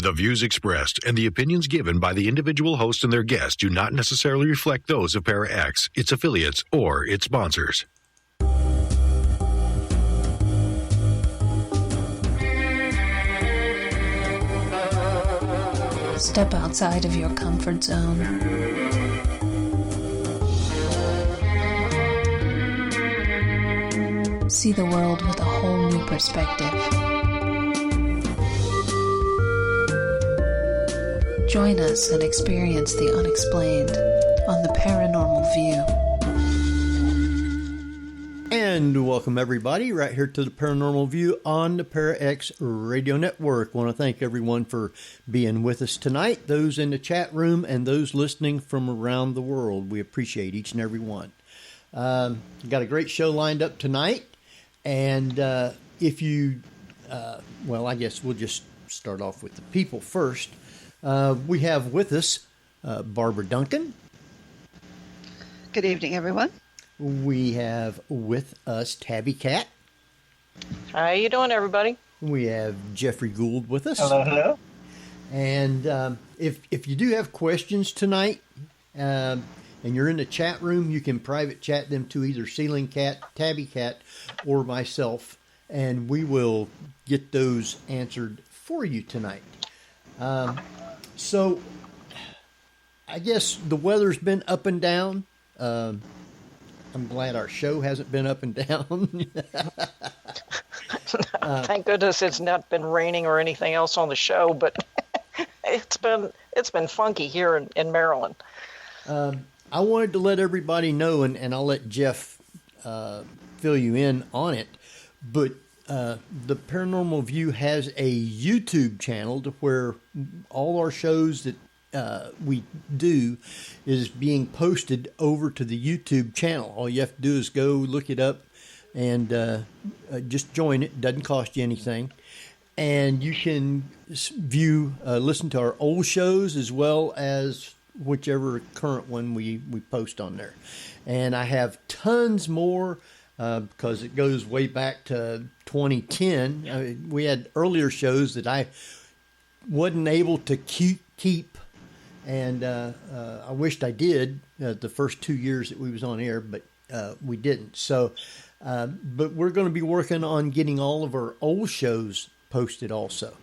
The views expressed and the opinions given by the individual host and their guests do not necessarily reflect those of ParaX, its affiliates, or its sponsors. Step outside of your comfort zone. See the world with a whole new perspective. Join us and experience the unexplained on the Paranormal View. And welcome everybody right here to the Paranormal View on the ParaX Radio Network. I want to thank everyone for being with us tonight, those in the chat room and those listening from around the world. We appreciate each and every one. Got a great show lined up tonight. And if you, well, I guess we'll just start off with the people first. We have with us Barbara Duncan. Good evening, everyone. We have with us Tabby Cat. How you doing, everybody? We have Jeffrey Gould with us. Hello, hello. And if you do have questions tonight, and you're in the chat room, you can private chat them to either Ceiling Cat, Tabby Cat, or myself, and we will get those answered for you tonight. So, I guess the weather's been up and down. I'm glad our show hasn't been up and down. Thank goodness it's not been raining or anything else on the show, but it's been funky here in Maryland. I wanted to let everybody know, and I'll let Jeff fill you in on it, but the Paranormal View has a YouTube channel to where all our shows that we do is being posted over to the YouTube channel. All you have to do is go look it up and just join it. Doesn't cost you anything. And you can view, listen to our old shows as well as whichever current one we post on there. And I have tons more because it goes way back to 2010. We had earlier shows that I wasn't able to keep, and I wished I did the first 2 years that we was on air, but we didn't. So, but we're going to be working on getting all of our old shows posted also.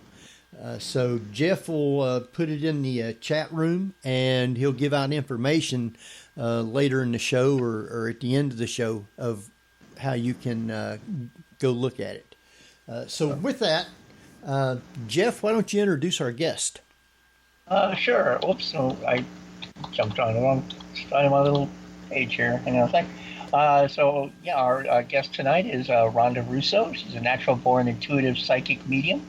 So Jeff will put it in the chat room, and he'll give out information later in the show or at the end of the show of how you can go look at it. So with that, Jeff, why don't you introduce our guest? Sure. Oops, so I jumped on the wrong side of my little page here. Hang on a sec. So, yeah, our guest tonight is Rhonda Russo. She's a natural-born intuitive psychic medium.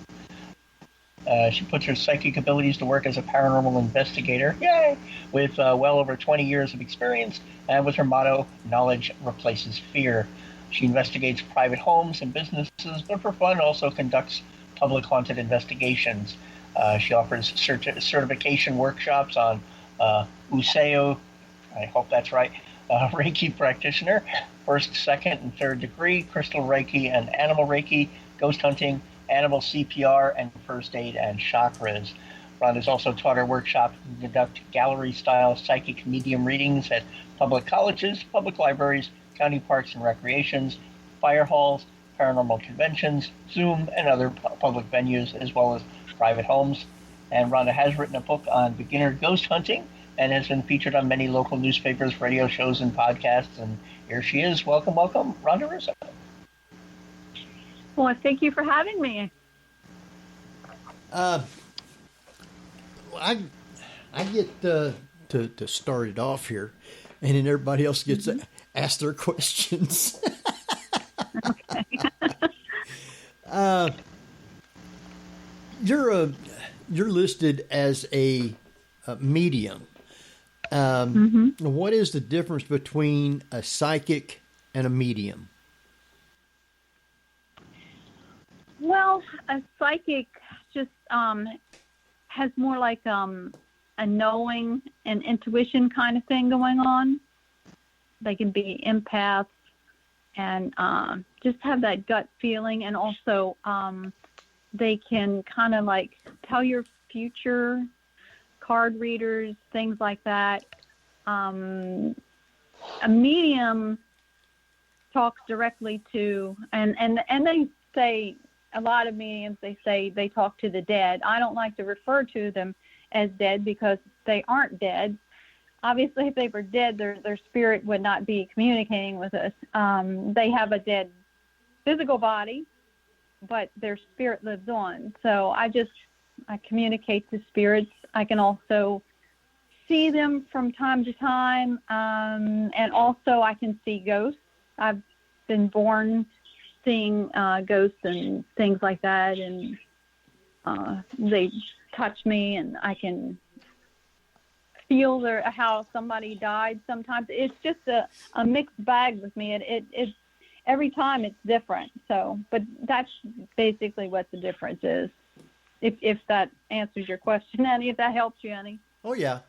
She puts her psychic abilities to work as a paranormal investigator, yay, with well over 20 years of experience, and with her motto, knowledge replaces fear. She investigates private homes and businesses, but for fun also conducts public haunted investigations. She offers certification workshops on Usui, I hope that's right, Reiki Practitioner, first, second, and third degree, crystal Reiki and animal Reiki, ghost hunting, animal CPR, and First Aid and Chakras. Rhonda's also taught her workshop to conduct gallery-style psychic medium readings at public colleges, public libraries, county parks and recreations, fire halls, paranormal conventions, Zoom, and other public venues, as well as private homes. And Rhonda has written a book on beginner ghost hunting and has been featured on many local newspapers, radio shows, and podcasts. And here she is. Welcome, welcome, Rhonda Russo. Well, thank you for having me. I get to start it off here, and then everybody else gets to ask their questions. Okay. You're listed as a medium. What is the difference between a psychic and a medium? Well, a psychic just has more like a knowing and intuition kind of thing going on. They can be empaths and just have that gut feeling, and also they can kind of like tell your future, card readers, things like that. A medium talks directly to, and they say, a lot of mediums, they say they talk to the dead. I don't like to refer to them as dead because they aren't dead. Obviously, if they were dead, their spirit would not be communicating with us. They have a dead physical body, but their spirit lives on. So I communicate to spirits. I can also see them from time to time, and also I can see ghosts. I've been born seeing ghosts and things like that, and they touch me, and I can feel how somebody died. Sometimes it's just a mixed bag with me. It's every time it's different. So, but that's basically what the difference is. If that answers your question, Annie, if that helps you, Annie. Oh yeah.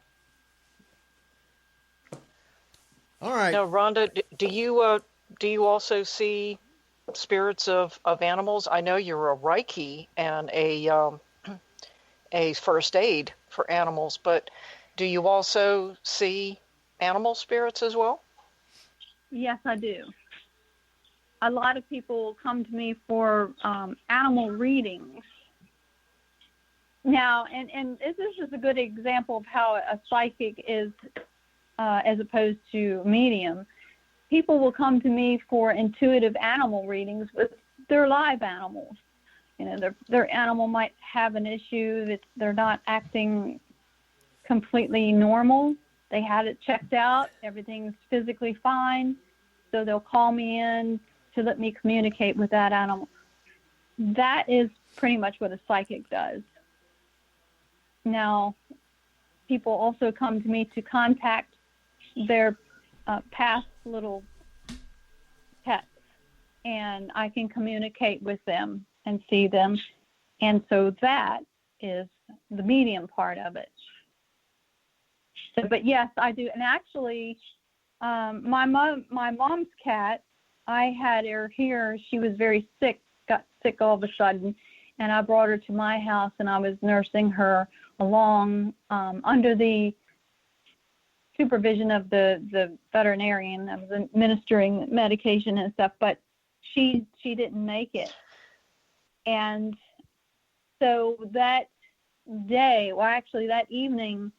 All right. Now, Rhonda, do you also see spirits of animals? I know you're a Reiki and a first aid for animals, but do you also see animal spirits as well? Yes, I do. A lot of people come to me for animal readings. Now, and this is a good example of how a psychic is, as opposed to medium. People will come to me for intuitive animal readings with their live animals. You know, their animal might have an issue that they're not acting completely normal. They had it checked out. Everything's physically fine. So they'll call me in to let me communicate with that animal. That is pretty much what a psychic does. Now, people also come to me to contact their past little pets, and I can communicate with them and see them. And so that is the medium part of it. So, but yes, I do. And actually, my mom's cat, I had her here. She was very sick, got sick all of a sudden, and I brought her to my house, and I was nursing her along under the supervision of the veterinarian. I was administering medication and stuff, but she didn't make it. And so that day, well, actually that evening,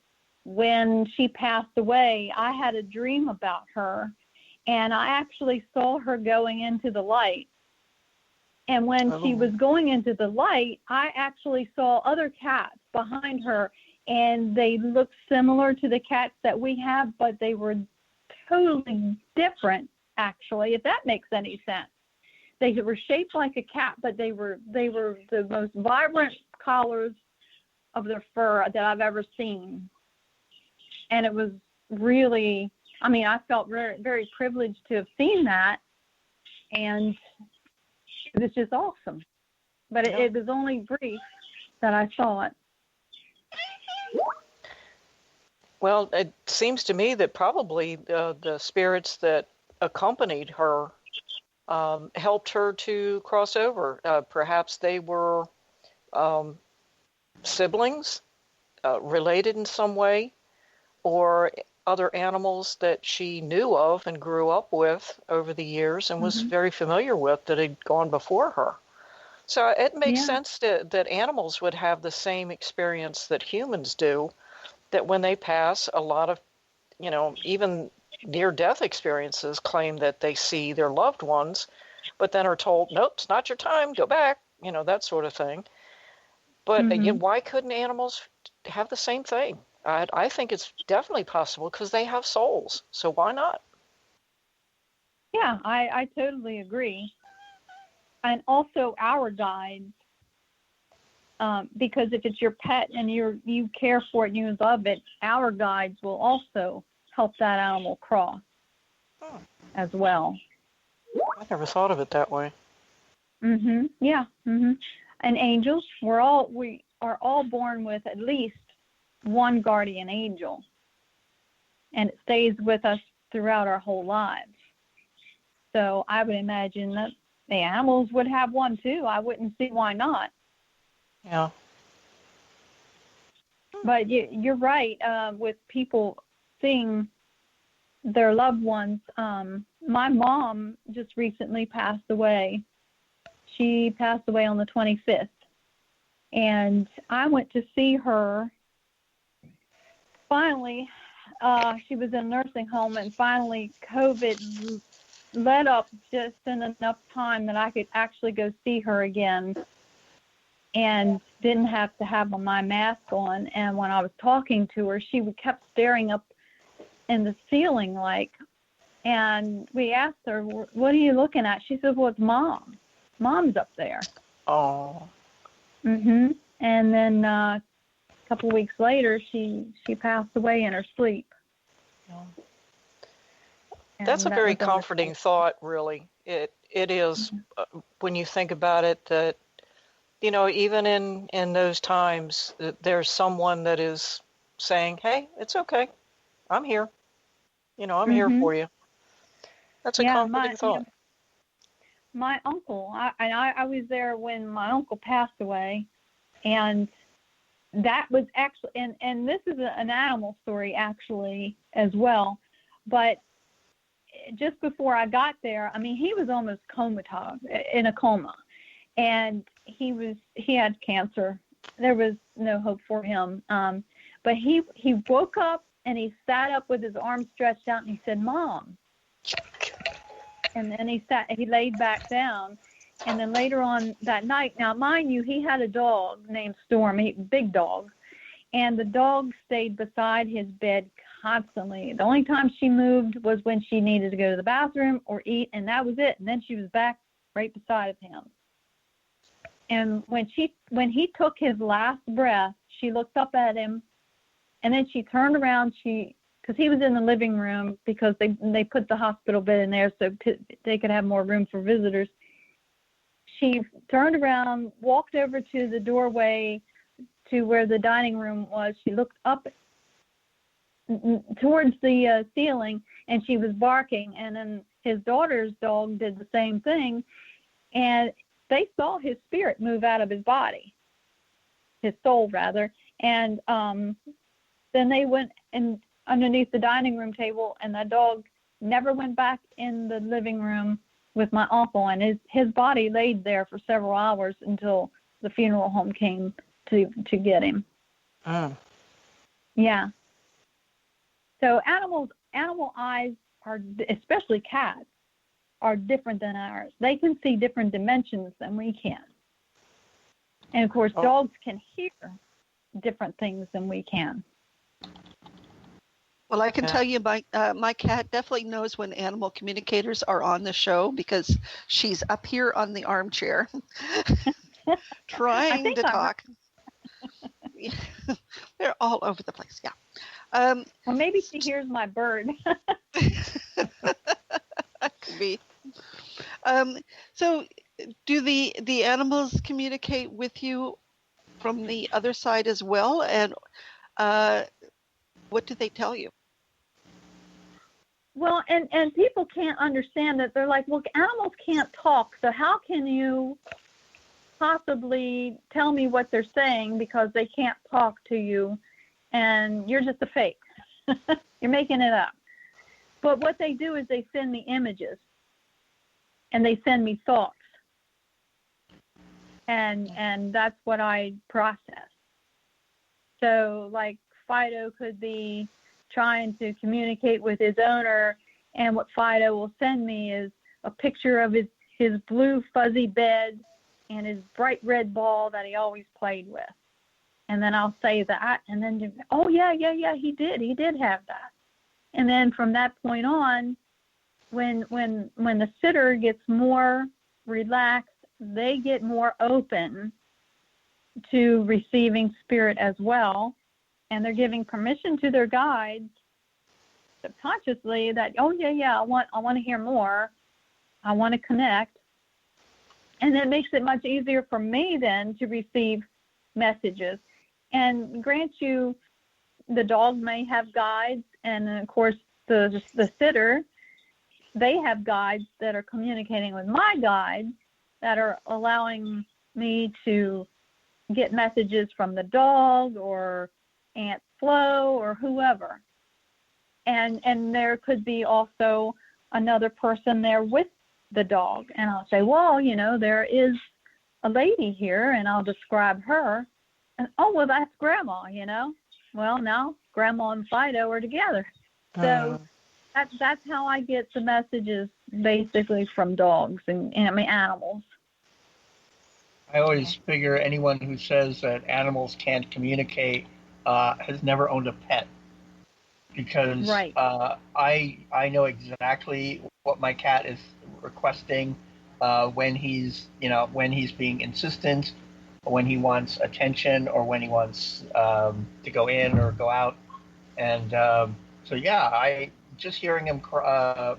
when she passed away, I had a dream about her, and I actually saw her going into the light. And when she was going into the light, I actually saw other cats behind her, and they looked similar to the cats that we have, but they were totally different, actually, if that makes any sense. They were shaped like a cat, but they were the most vibrant colors of their fur that I've ever seen. And it was really, I mean, I felt very, very privileged to have seen that, and it was just awesome. But it was only brief that I saw it. Well, it seems to me that probably the spirits that accompanied her helped her to cross over. Perhaps they were siblings, related in some way, or other animals that she knew of and grew up with over the years and was very familiar with that had gone before her. So it makes sense that animals would have the same experience that humans do, that when they pass, a lot of, even near-death experiences claim that they see their loved ones, but then are told, nope, it's not your time, go back, that sort of thing. But why couldn't animals have the same thing? I think it's definitely possible because they have souls. So why not? Yeah, I totally agree. And also our guides, because if it's your pet and you care for it and you love it, our guides will also help that animal cross as well. I never thought of it that way. Yeah. And angels, we are all born with at least one guardian angel, and it stays with us throughout our whole lives. So I would imagine that the animals would have one too. I wouldn't see why not. Yeah. But you're right. With people seeing their loved ones, my mom just recently passed away. She passed away on the 25th. And I went to see her. Finally, she was in a nursing home, and finally COVID let up just in enough time that I could actually go see her again and didn't have to have my mask on. And when I was talking to her, she kept staring up in the ceiling and we asked her, "What are you looking at?" She said, "Well, it's Mom. Mom's up there." Oh. And then a couple of weeks later, she passed away in her sleep. Yeah. That's a very comforting thought, really. It is, when you think about it, that, even in those times, there's someone that is saying, "Hey, it's okay. I'm here. I'm here for you." That's a comforting thought. My uncle, I was there when my uncle passed away, and that was actually, and this is an animal story actually as well, but just before I got there, he was almost in a coma, and he had cancer. There was no hope for him, but he woke up and he sat up with his arms stretched out and he said, "Mom." And then he laid back down. And then later on that night, now mind you, he had a dog named Storm, big dog, and the dog stayed beside his bed constantly. The only time she moved was when she needed to go to the bathroom or eat, and that was it. And then she was back right beside him. And when he took his last breath, she looked up at him, and then she turned around. Because he was in the living room, because they put the hospital bed in there so they could have more room for visitors. She turned around, walked over to the doorway to where the dining room was. She looked up towards the ceiling, and she was barking. And then his daughter's dog did the same thing, and they saw his spirit move out of his body, his soul rather. And then they went underneath the dining room table, and the dog never went back in the living room with my uncle, and his body laid there for several hours until the funeral home came to get him. Yeah. So animal eyes are, especially cats, are different than ours. They can see different dimensions than we can. And of course, dogs can hear different things than we can. Well, I can tell you my cat definitely knows when animal communicators are on the show, because she's up here on the armchair trying to talk. They're all over the place, yeah. Well, maybe she hears my bird. Could be. So do the animals communicate with you from the other side as well? And what do they tell you? Well, and people can't understand that. They're like, well, animals can't talk, so how can you possibly tell me what they're saying, because they can't talk to you, and you're just a fake. You're making it up. But what they do is they send me images, and they send me thoughts, and that's what I process. So, like, Fido could be trying to communicate with his owner, and what Fido will send me is a picture of his blue fuzzy bed and his bright red ball that he always played with. And then I'll say that, and then, oh yeah, he did have that. And then from that point on, when the sitter gets more relaxed, they get more open to receiving spirit as well. And they're giving permission to their guides subconsciously that, oh yeah, I want to hear more. I want to connect. And it makes it much easier for me then to receive messages. And grant you, the dog may have guides, and of course the sitter, they have guides that are communicating with my guides that are allowing me to get messages from the dog or Aunt Flo or whoever. And there could be also another person there with the dog. And I'll say, well, there is a lady here, and I'll describe her. And, oh, well, that's Grandma, Well, now Grandma and Fido are together. So that's how I get the messages basically from dogs and animals. I always figure anyone who says that animals can't communicate has never owned a pet, because right. I know exactly what my cat is requesting when he's being insistent, or when he wants attention, or when he wants to go in or go out. And so yeah, I just hearing him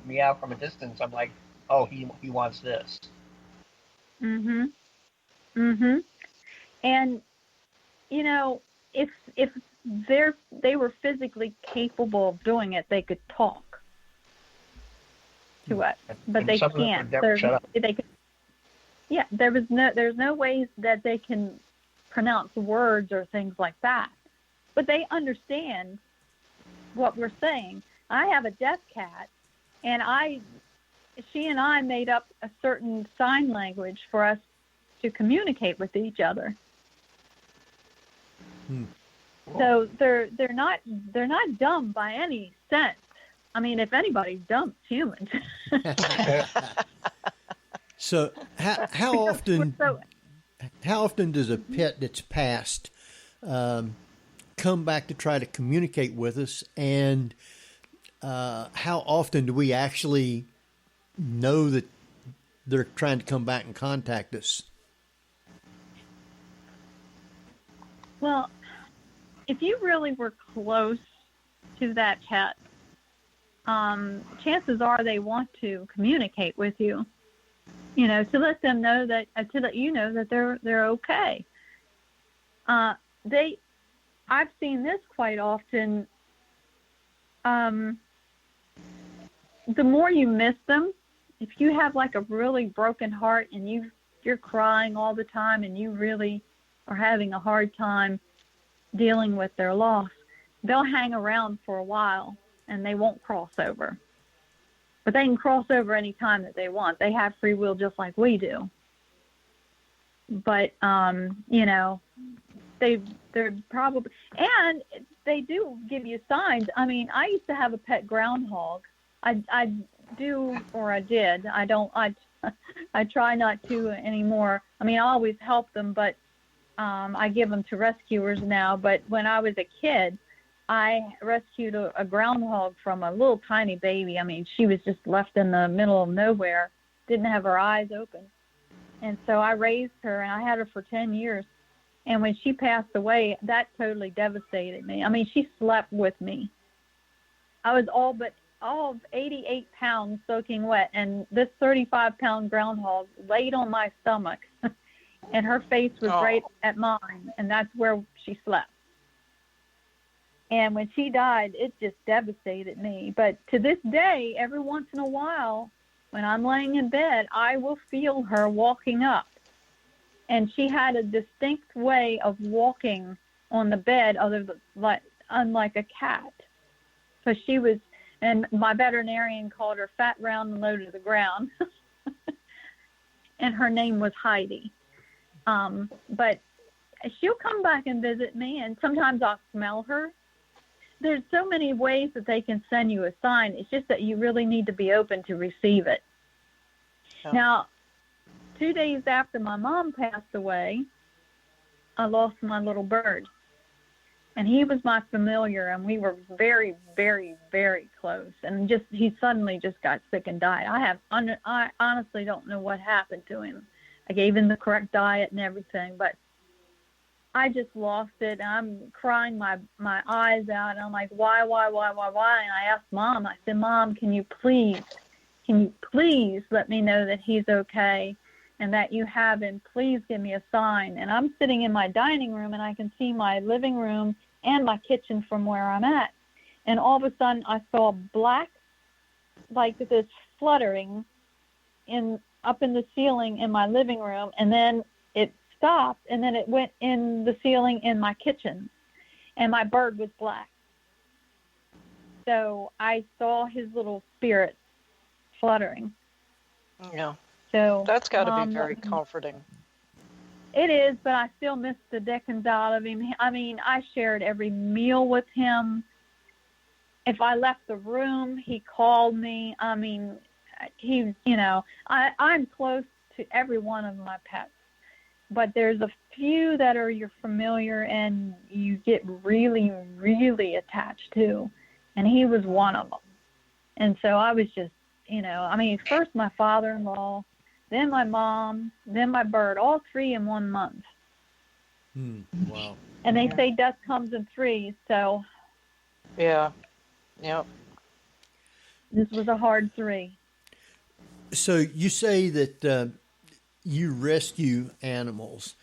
meow from a distance, I'm like, oh, he wants this. Mhm. Mhm. And if they were physically capable of doing it, they could talk to us, but And they some of them can't. would never shut up. Yeah, there's no ways that they can pronounce words or things like that, but they understand what we're saying. I have a deaf cat, and she and I made up a certain sign language for us to communicate with each other. So they're not dumb by any sense. I mean, if anybody's dumb, it's humans. So how often does a pet that's passed come back to try to communicate with us, and how often do we actually know that they're trying to come back and contact us? Well, if you really were close to that pet, chances are they want to communicate with you, to let them know that, to let you know that they're okay. I've seen this quite often. The more you miss them, if you have like a really broken heart and you're crying all the time and you really are having a hard time dealing with their loss, they'll hang around for a while and they won't cross over. But they can cross over any time that they want. They have free will just like we do. But, they're probably, and they do give you signs. I mean, I used to have a pet groundhog. I do, or I did. I try not to anymore. I mean, I always help them, but I give them to rescuers now. But when I was a kid, I rescued a groundhog from a little tiny baby. I mean, she was just left in the middle of nowhere, didn't have her eyes open. And so I raised her, and I had her for 10 years. And when she passed away, that totally devastated me. I mean, she slept with me. I was all of 88 pounds soaking wet, and this 35-pound groundhog laid on my stomach, and her face was right at mine, and that's where she slept. And when she died, it just devastated me. But to this day, every once in a while, when I'm laying in bed, I will feel her walking up. And she had a distinct way of walking on the bed, unlike a cat. So she was, and my veterinarian called her fat, round, and low to the ground. And her name was Heidi. But she'll come back and visit me, and sometimes I'll smell her. There's so many ways that they can send you a sign. It's just that you really need to be open to receive it. Oh. Now, 2 days after my mom passed away, I lost my little bird. And he was my familiar, and we were very, very, very close. And he suddenly just got sick and died. I honestly don't know what happened to him. I gave him the correct diet and everything, but I just lost it. And I'm crying my eyes out. And I'm like, why? And I asked Mom, I said, Mom, can you please let me know that he's okay and that you have him? Please give me a sign. And I'm sitting in my dining room, and I can see my living room and my kitchen from where I'm at. And all of a sudden I saw black, like this fluttering up in the ceiling in my living room, and then it stopped, and then it went in the ceiling in my kitchen. and my bird was black. So I saw his little spirit fluttering. Yeah. So That's got to be very comforting. It is, but I still miss the dickens out of him. I mean, I shared every meal with him. If I left the room, he called me. I mean, I'm close to every one of my pets, but there's a few that are you're familiar and you get really, really attached to, and he was one of them. And so I was just, first my father-in-law, then my mom, then my bird, all three in 1 month. Wow. And they say death comes in threes, so. Yeah. Yep. This was a hard 3. So you say that you rescue animals.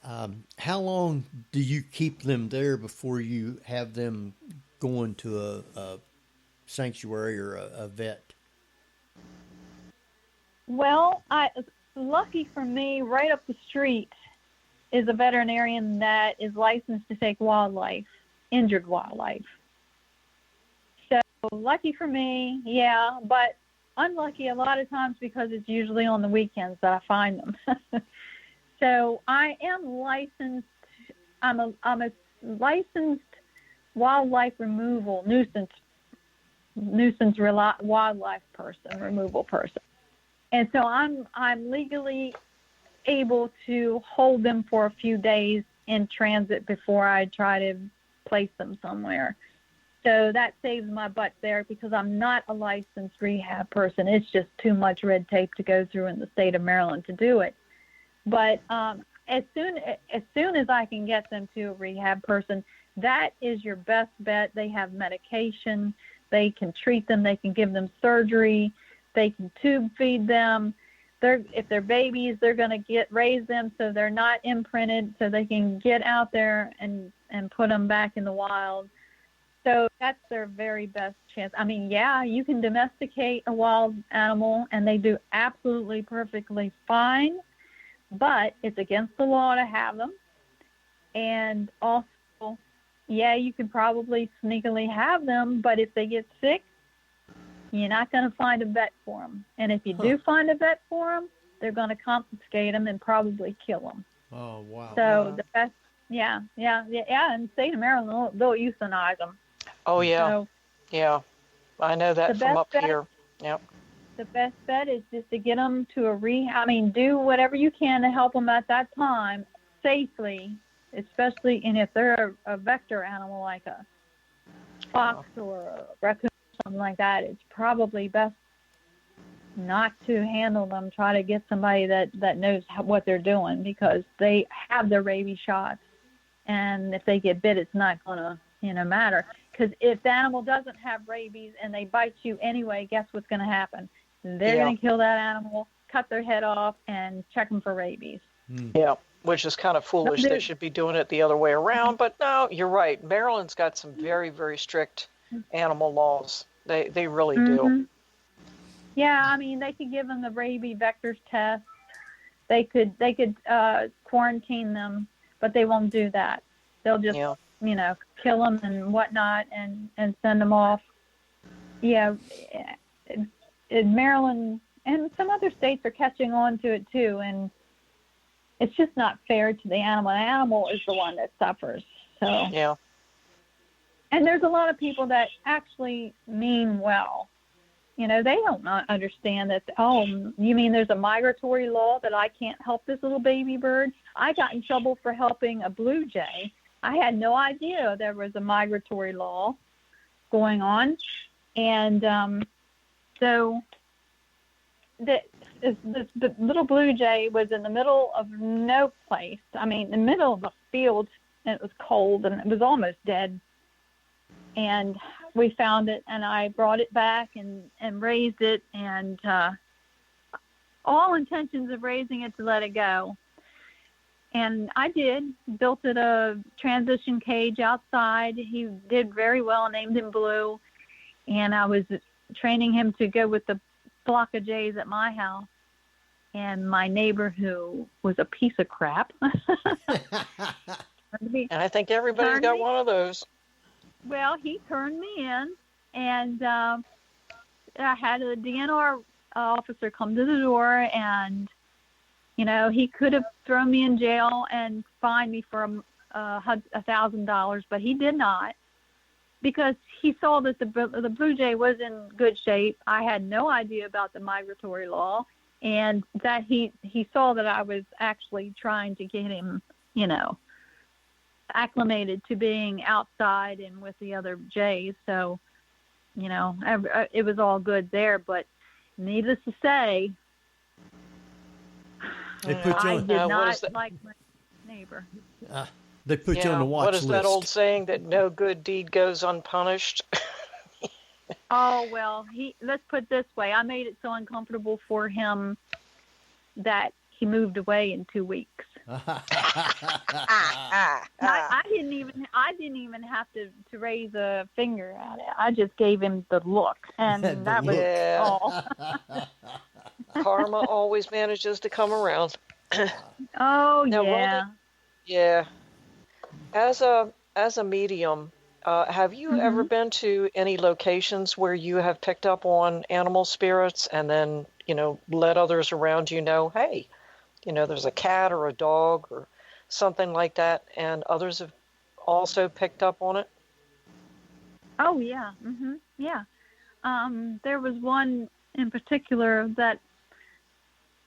How long do you keep them there before you have them going to a sanctuary or a vet? Well, lucky for me, right up the street is a veterinarian that is licensed to take wildlife, injured wildlife. So lucky for me, yeah, but unlucky a lot of times because it's usually on the weekends that I find them. So I am licensed. I'm a licensed wildlife removal nuisance wildlife person, removal person. And so I'm legally able to hold them for a few days in transit before I try to place them somewhere. So that saves my butt there because I'm not a licensed rehab person. It's just too much red tape to go through in the state of Maryland to do it. But as soon as I can get them to a rehab person, that is your best bet. They have medication. They can treat them. They can give them surgery. They can tube feed them. If they're babies, they're going to raise them so they're not imprinted, so they can get out there and put them back in the wild. So that's their very best chance. I mean, yeah, you can domesticate a wild animal, and they do absolutely perfectly fine, but it's against the law to have them. And also, yeah, you can probably sneakily have them, but if they get sick, you're not going to find a vet for them. And if you do find a vet for them, they're going to confiscate them and probably kill them. Oh, wow. So the best, yeah. In the state of Maryland, they'll euthanize them. Oh, yeah. So yeah. I know that from up here. Yep. The best bet is just to get them to a rehab. I mean, do whatever you can to help them at that time safely, especially if they're a vector animal like a fox or a raccoon. Something like that, it's probably best not to handle them. Try to get somebody that knows what they're doing because they have their rabies shots, and if they get bit, it's not gonna matter. Because if the animal doesn't have rabies and they bite you anyway, guess what's gonna happen? They're gonna kill that animal, cut their head off, and check them for rabies. Yeah, which is kind of foolish. They should be doing it the other way around. But no, you're right. Maryland's got some very, very strict animal laws. They really do. Yeah, I mean, they could give them the rabies vectors test. They could quarantine them, but they won't do that. They'll just kill them and whatnot and send them off. Yeah, in Maryland and some other states are catching on to it too, and it's just not fair to the animal. The animal is the one that suffers. So yeah. And there's a lot of people that actually mean well. They don't understand that, you mean there's a migratory law that I can't help this little baby bird? I got in trouble for helping a blue jay. I had no idea there was a migratory law going on. And so the little blue jay was in the middle of no place. I mean, in the middle of a field, and it was cold, and it was almost dead. And we found it, and I brought it back and raised it, and all intentions of raising it to let it go. And I did, built it a transition cage outside. He did very well, named him Blue. And I was training him to go with the flock of jays at my house. And my neighbor, who was a piece of crap, And I think everybody's Turned got me- one of those. Well, he turned me in, and I had a DNR officer come to the door, and he could have thrown me in jail and fined me for $1,000, but he did not, because he saw that the blue jay was in good shape. I had no idea about the migratory law, and that he saw that I was actually trying to get him, acclimated to being outside and with the other jays. So, it was all good there. But needless to say, They put you I on, did what not is that? like my neighbor. they put you on the watch what is list. that old saying that no good deed goes unpunished? Oh, well, let's put it this way. I made it so uncomfortable for him that he moved away in 2 weeks. I didn't even have to raise a finger at it. I just gave him the look, and The that was look. all. Karma always manages to come around. Oh, Now, yeah. Yeah. As a medium, have you ever been to any locations where you have picked up on animal spirits and then, let others around you know, hey, there's a cat or a dog or something like that, and others have also picked up on it? Oh, yeah. Yeah. There was one in particular that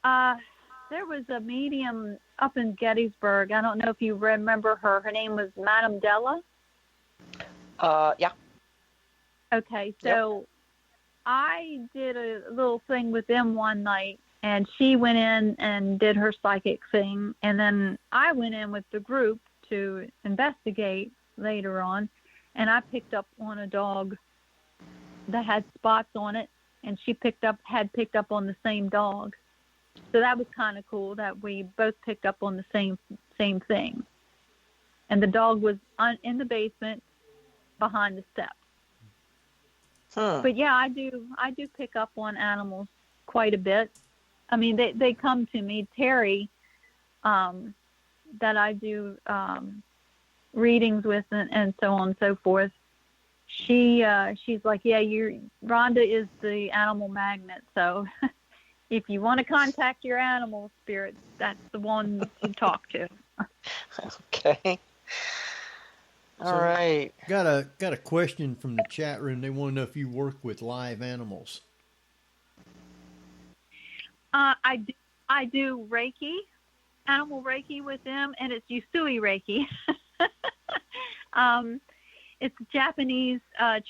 there was a medium up in Gettysburg. I don't know if you remember her. Her name was Madame Della. Yeah. Okay, so I did a little thing with them one night, and she went in and did her psychic thing, and then I went in with the group to investigate later on, and I picked up on a dog that had spots on it, and she had picked up on the same dog. So that was kind of cool that we both picked up on the same thing. And the dog was in the basement behind the steps. But yeah, I do pick up on animals quite a bit. I mean, they come to me. Terry, that I do readings with and so on and so forth. She's like, yeah, Rhonda is the animal magnet. So if you want to contact your animal spirits, that's the one to talk to. Okay. All right. Got a question from the chat room. They want to know if you work with live animals. I do Reiki, animal Reiki with them, and it's Usui Reiki. It's Japanese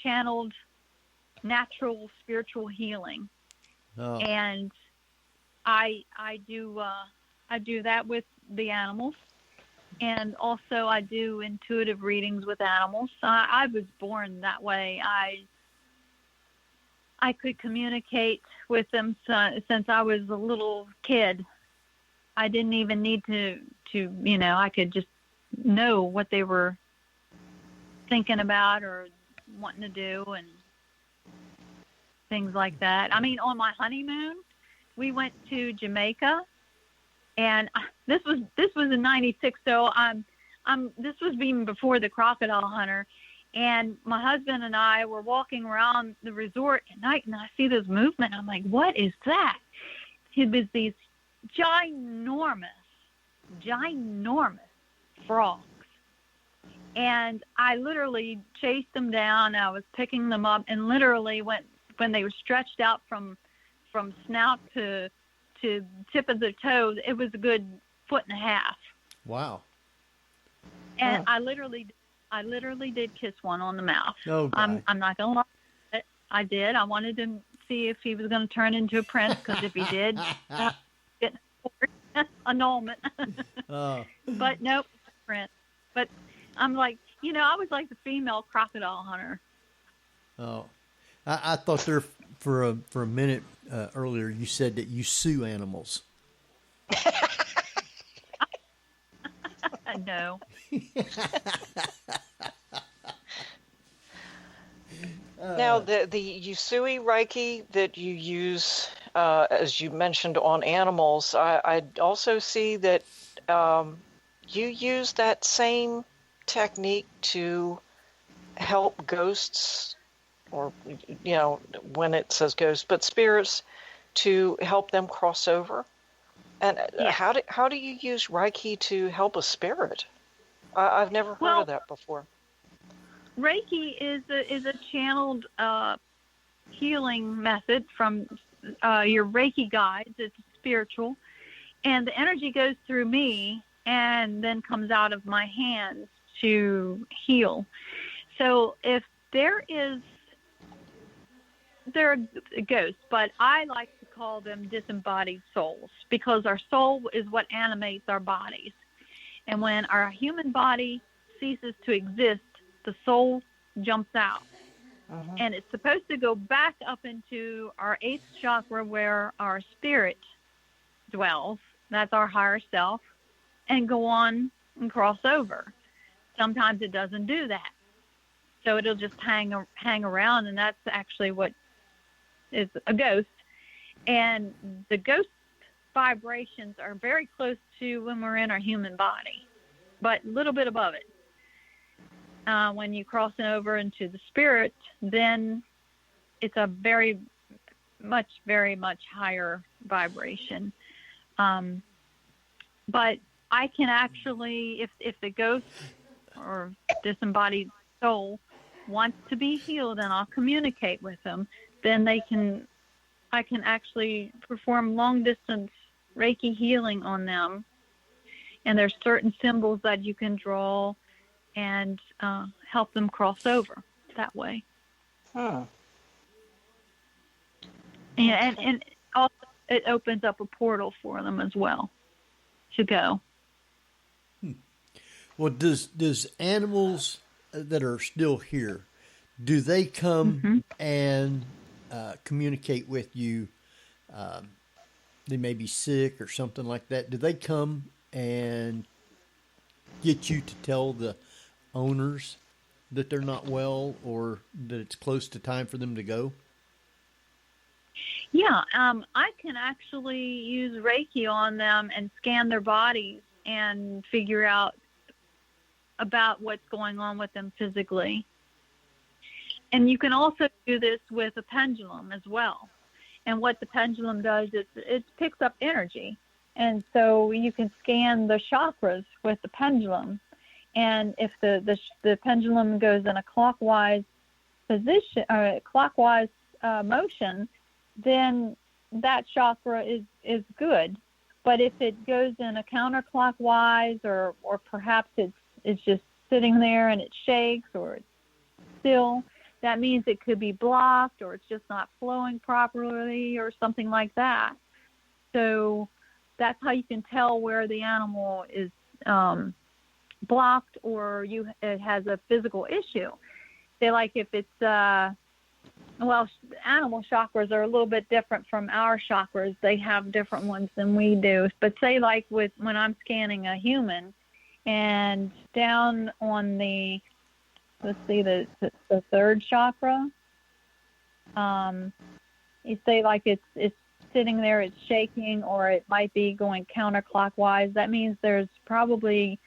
channeled natural spiritual healing, and I do that with the animals. And also I do intuitive readings with animals. I was born that way. I could communicate with them since I was a little kid. I didn't even need to I could just know what they were thinking about or wanting to do and things like that. I mean, on my honeymoon, we went to Jamaica. And this was in '96, so this was even before the crocodile hunter. And my husband and I were walking around the resort at night, and I see this movement. I'm like, what is that? It was these ginormous frogs. And I literally chased them down. I was picking them up, and literally when they were stretched out from snout to tip of the toe, it was a good 1.5 feet. Wow. And I literally did kiss one on the mouth. Oh, God. I'm not gonna lie, I did. I wanted to see if he was going to turn into a prince, because if he did, get annulment. But nope, prince. But I'm like, I was like the female crocodile hunter. Oh, I thought there for a minute earlier you said that you sue animals. No. Now, the Usui Reiki that you use, as you mentioned, on animals, I also see that you use that same technique to help ghosts, or, when it says ghosts, but spirits, to help them cross over? And how do you use Reiki to help a spirit? I've never heard of that before. Reiki is a channeled healing method from your Reiki guides. It's spiritual, and the energy goes through me and then comes out of my hands to heal. So if they're ghosts, but I like to call them disembodied souls, because our soul is what animates our bodies. And when our human body ceases to exist, the soul jumps out. And it's supposed to go back up into our 8th chakra, where our spirit dwells. That's our higher self, and go on and cross over. Sometimes it doesn't do that. So it'll just hang around, and that's actually what is a ghost. And the ghost vibrations are very close to when we're in our human body, but a little bit above it. When you cross it over into the spirit, then it's a very much higher vibration. But I can actually, if the ghost or disembodied soul wants to be healed, and I'll communicate with them, then I can actually perform long distance Reiki healing on them. And there's certain symbols that you can draw and help them cross over that way. And also it opens up a portal for them as well to go. Well, does animals that are still here, do they come and communicate with you? They may be sick or something like that. Do they come and get you to tell the owners that they're not well, or that it's close to time for them to go? Yeah, I can actually use Reiki on them and scan their bodies and figure out about what's going on with them physically. And you can also do this with a pendulum as well. And what the pendulum does is it picks up energy. And so you can scan the chakras with the pendulum. And if the pendulum goes in a clockwise position, or clockwise motion, then that chakra is good. But if it goes in a counterclockwise, or perhaps it's just sitting there and it shakes, or it's still, that means it could be blocked, or it's just not flowing properly, or something like that. So that's how you can tell where the animal is blocked, or it has a physical issue. Say, like, if it's animal chakras are a little bit different from our chakras. They have different ones than we do. But say, like, when I'm scanning a human, and down on the, let's see, the 3rd chakra, you say, like, it's sitting there, it's shaking, or it might be going counterclockwise. That means there's probably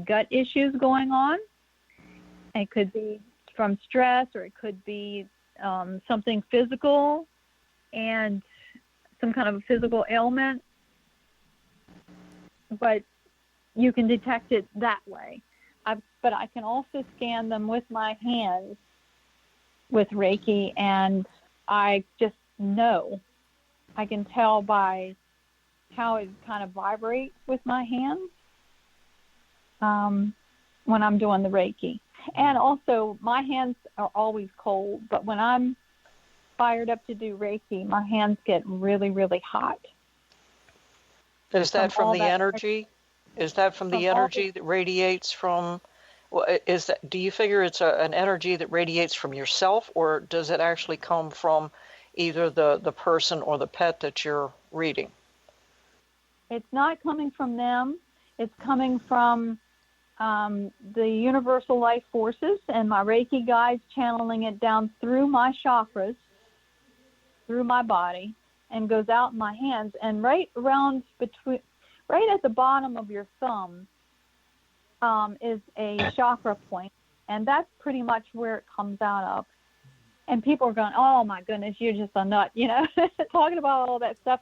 gut issues going on. It could be from stress, or it could be something physical, and some kind of a physical ailment. But you can detect it that way. But I can also scan them with my hands with Reiki, and I just know. I can tell by how it kind of vibrates with my hands when I'm doing the Reiki. And also, my hands are always cold, but when I'm fired up to do Reiki, my hands get really, really hot. Is that from the energy? Is that from the energy that radiates from? Do you figure it's an energy that radiates from yourself, or does it actually come from either the person or the pet that you're reading? It's not coming from them. It's coming from the universal life forces, and my Reiki guides channeling it down through my chakras, through my body, and goes out in my hands. And right at the bottom of your thumb, is a chakra point, and that's pretty much where it comes out of. And people are going, oh, my goodness, you're just a nut, you know, talking about all that stuff.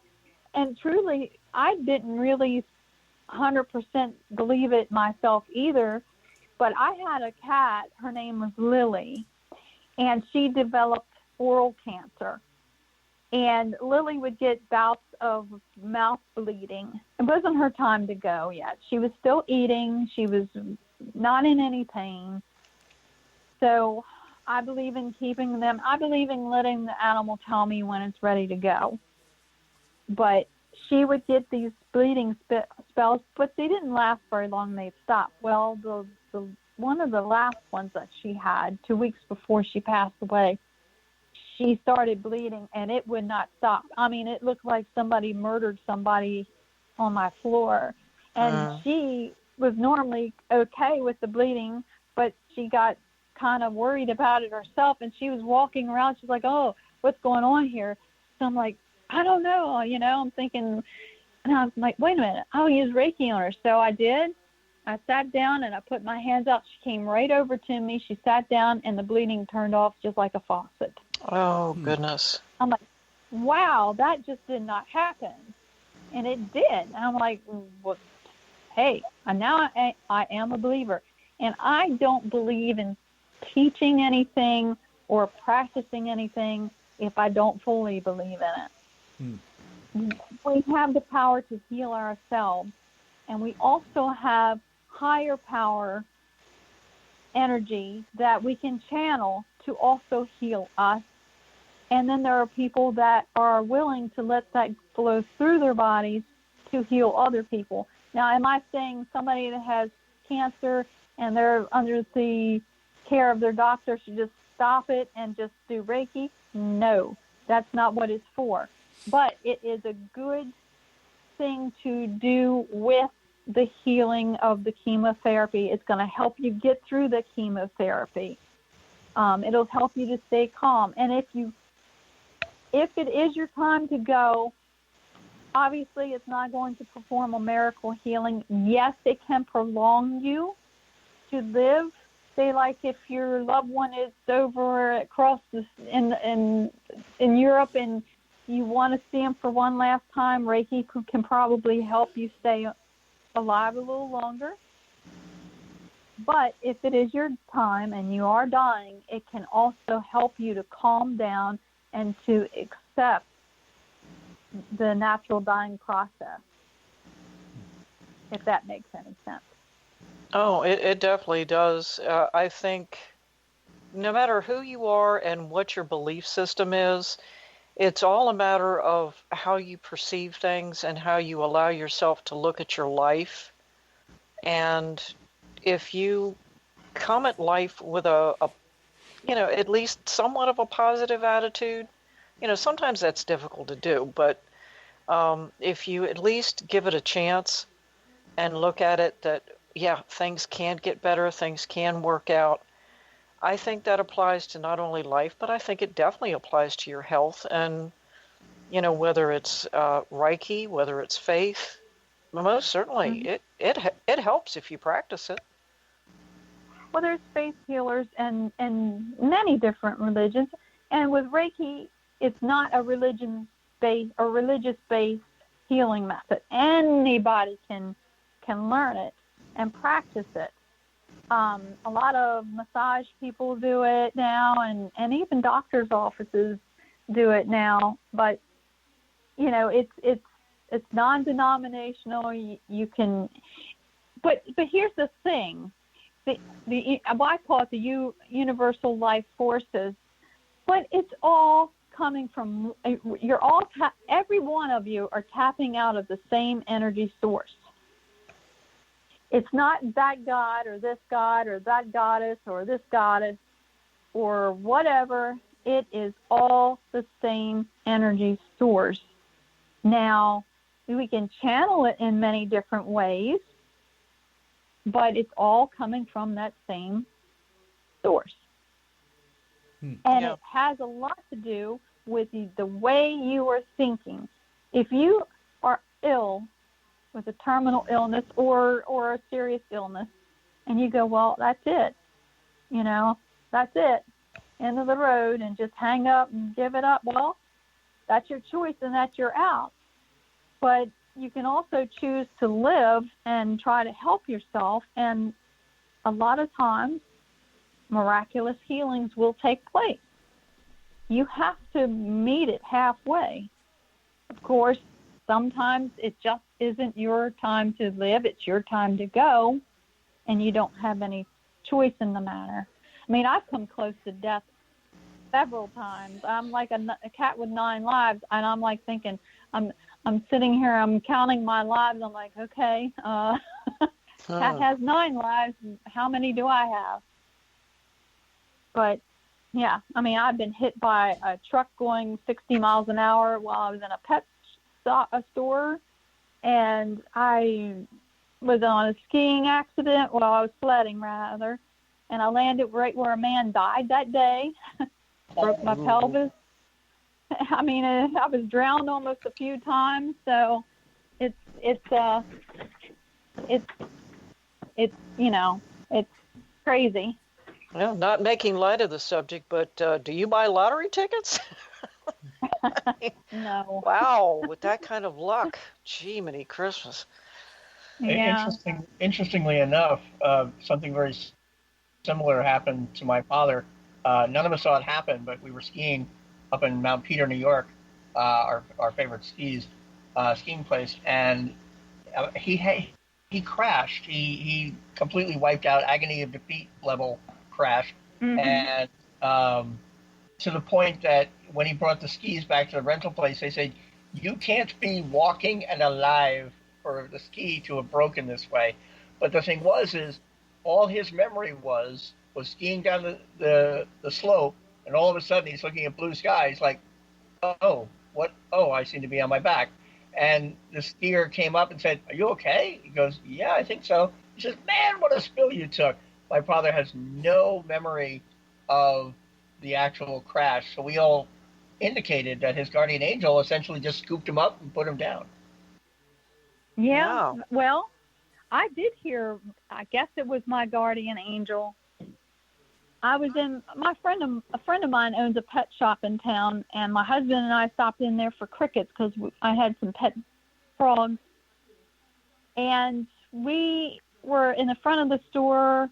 And truly, I didn't really 100% believe it myself either, but I had a cat, her name was Lily, and she developed oral cancer. And Lily would get bouts of mouth bleeding. It wasn't her time to go yet. She was still eating. She was not in any pain. So I believe in keeping them. I believe in letting the animal tell me when it's ready to go. But she would get these bleeding spells, but they didn't last very long. They'd stop. Well, the one of the last ones that she had 2 weeks before she passed away, she started bleeding, and it would not stop. I mean, it looked like somebody murdered somebody on my floor. And she was normally okay with the bleeding, but she got kind of worried about it herself, and she was walking around. She's like, oh, what's going on here? So I'm like, I don't know, you know. I'm thinking, and I was like, wait a minute, I'll use Reiki on her. So I did. I sat down, and I put my hands out. She came right over to me. She sat down, and the bleeding turned off just like a faucet. Oh, goodness. I'm like, wow, that just did not happen. And it did. And I'm like, well, hey, now I am a believer. And I don't believe in teaching anything or practicing anything if I don't fully believe in it. We have the power to heal ourselves, and we also have higher power energy that we can channel to also heal us. And then there are people that are willing to let that flow through their bodies to heal other people. Now, am I saying somebody that has cancer and they're under the care of their doctor should just stop it and just do Reiki? No, that's not what it's for. But it is a good thing to do with the healing of the chemotherapy. It's going to help you get through the chemotherapy. It'll help you to stay calm. And if it is your time to go, obviously it's not going to perform a miracle healing. Yes, it can prolong you to live. Say, like if your loved one is over across in Europe and you want to see him for one last time, Reiki can probably help you stay alive a little longer. But if it is your time and you are dying, it can also help you to calm down and to accept the natural dying process, if that makes any sense. Oh, it definitely does. I think no matter who you are and what your belief system is, it's all a matter of how you perceive things and how you allow yourself to look at your life. And if you come at life with a at least somewhat of a positive attitude, sometimes that's difficult to do, but if you at least give it a chance and look at it that, yeah, things can get better, things can work out, I think that applies to not only life, but I think it definitely applies to your health. And, whether it's Reiki, whether it's faith, most certainly it helps if you practice it. Well, there's faith healers and many different religions. And with Reiki, it's not a religious-based healing method. Anybody can learn it and practice it. A lot of massage people do it now, and even doctors' offices do it now. But it's non-denominational. You can, but here's the thing: I call it the universal life forces, but it's all coming from. Every one of you are tapping out of the same energy source. It's not that God or that goddess or this goddess or whatever. It is all the same energy source. Now, we can channel it in many different ways, but it's all coming from that same source. And it has a lot to do with the way you are thinking. If you are ill with a terminal illness or a serious illness, And you go, well, that's it. That's it. End of the road, and just hang up and give it up. Well, that's your choice, and that's your out. But you can also choose to live and try to help yourself. And a lot of times, miraculous healings will take place. You have to meet it halfway. Of course, sometimes it just isn't your time to live. It's your time to go, and you don't have any choice in the matter. I mean, I've come close to death several times. I'm like a cat with 9 lives, and I'm like thinking, I'm sitting here, I'm counting my lives. I'm like, okay, cat has 9 lives. How many do I have? But yeah, I mean, I've been hit by a truck going 60 miles an hour while I was in a pet store, and I was on a skiing accident. Well, I was sledding rather, and I landed right where a man died that day. Broke my pelvis. I mean, I was drowned almost a few times, so it's crazy. Well, not making light of the subject, but do you buy lottery tickets? No. Wow, with that kind of luck. Gee, many Christmas. Yeah. Interestingly enough, something very similar happened to my father. None of us saw it happen, but we were skiing up in Mount Peter, New York, our favorite skiing place, and he crashed. He completely wiped out, agony of defeat level crash, and to the point that when he brought the skis back to the rental place, they said, "You can't be walking and alive for the ski to have broken this way." But the thing is all his memory was skiing down the slope, and all of a sudden he's looking at blue skies like, oh, what? Oh, I seem to be on my back. And the skier came up and said, "Are you okay?" He goes, "Yeah, I think so." He says, "Man, what a spill you took." My father has no memory of the actual crash, so we all indicated that his guardian angel essentially just scooped him up and put him down. Yeah. Wow. Well, I did hear, I guess it was my guardian angel. I was a friend of mine owns a pet shop in town, and my husband and I stopped in there for crickets because I had some pet frogs. And we were in the front of the store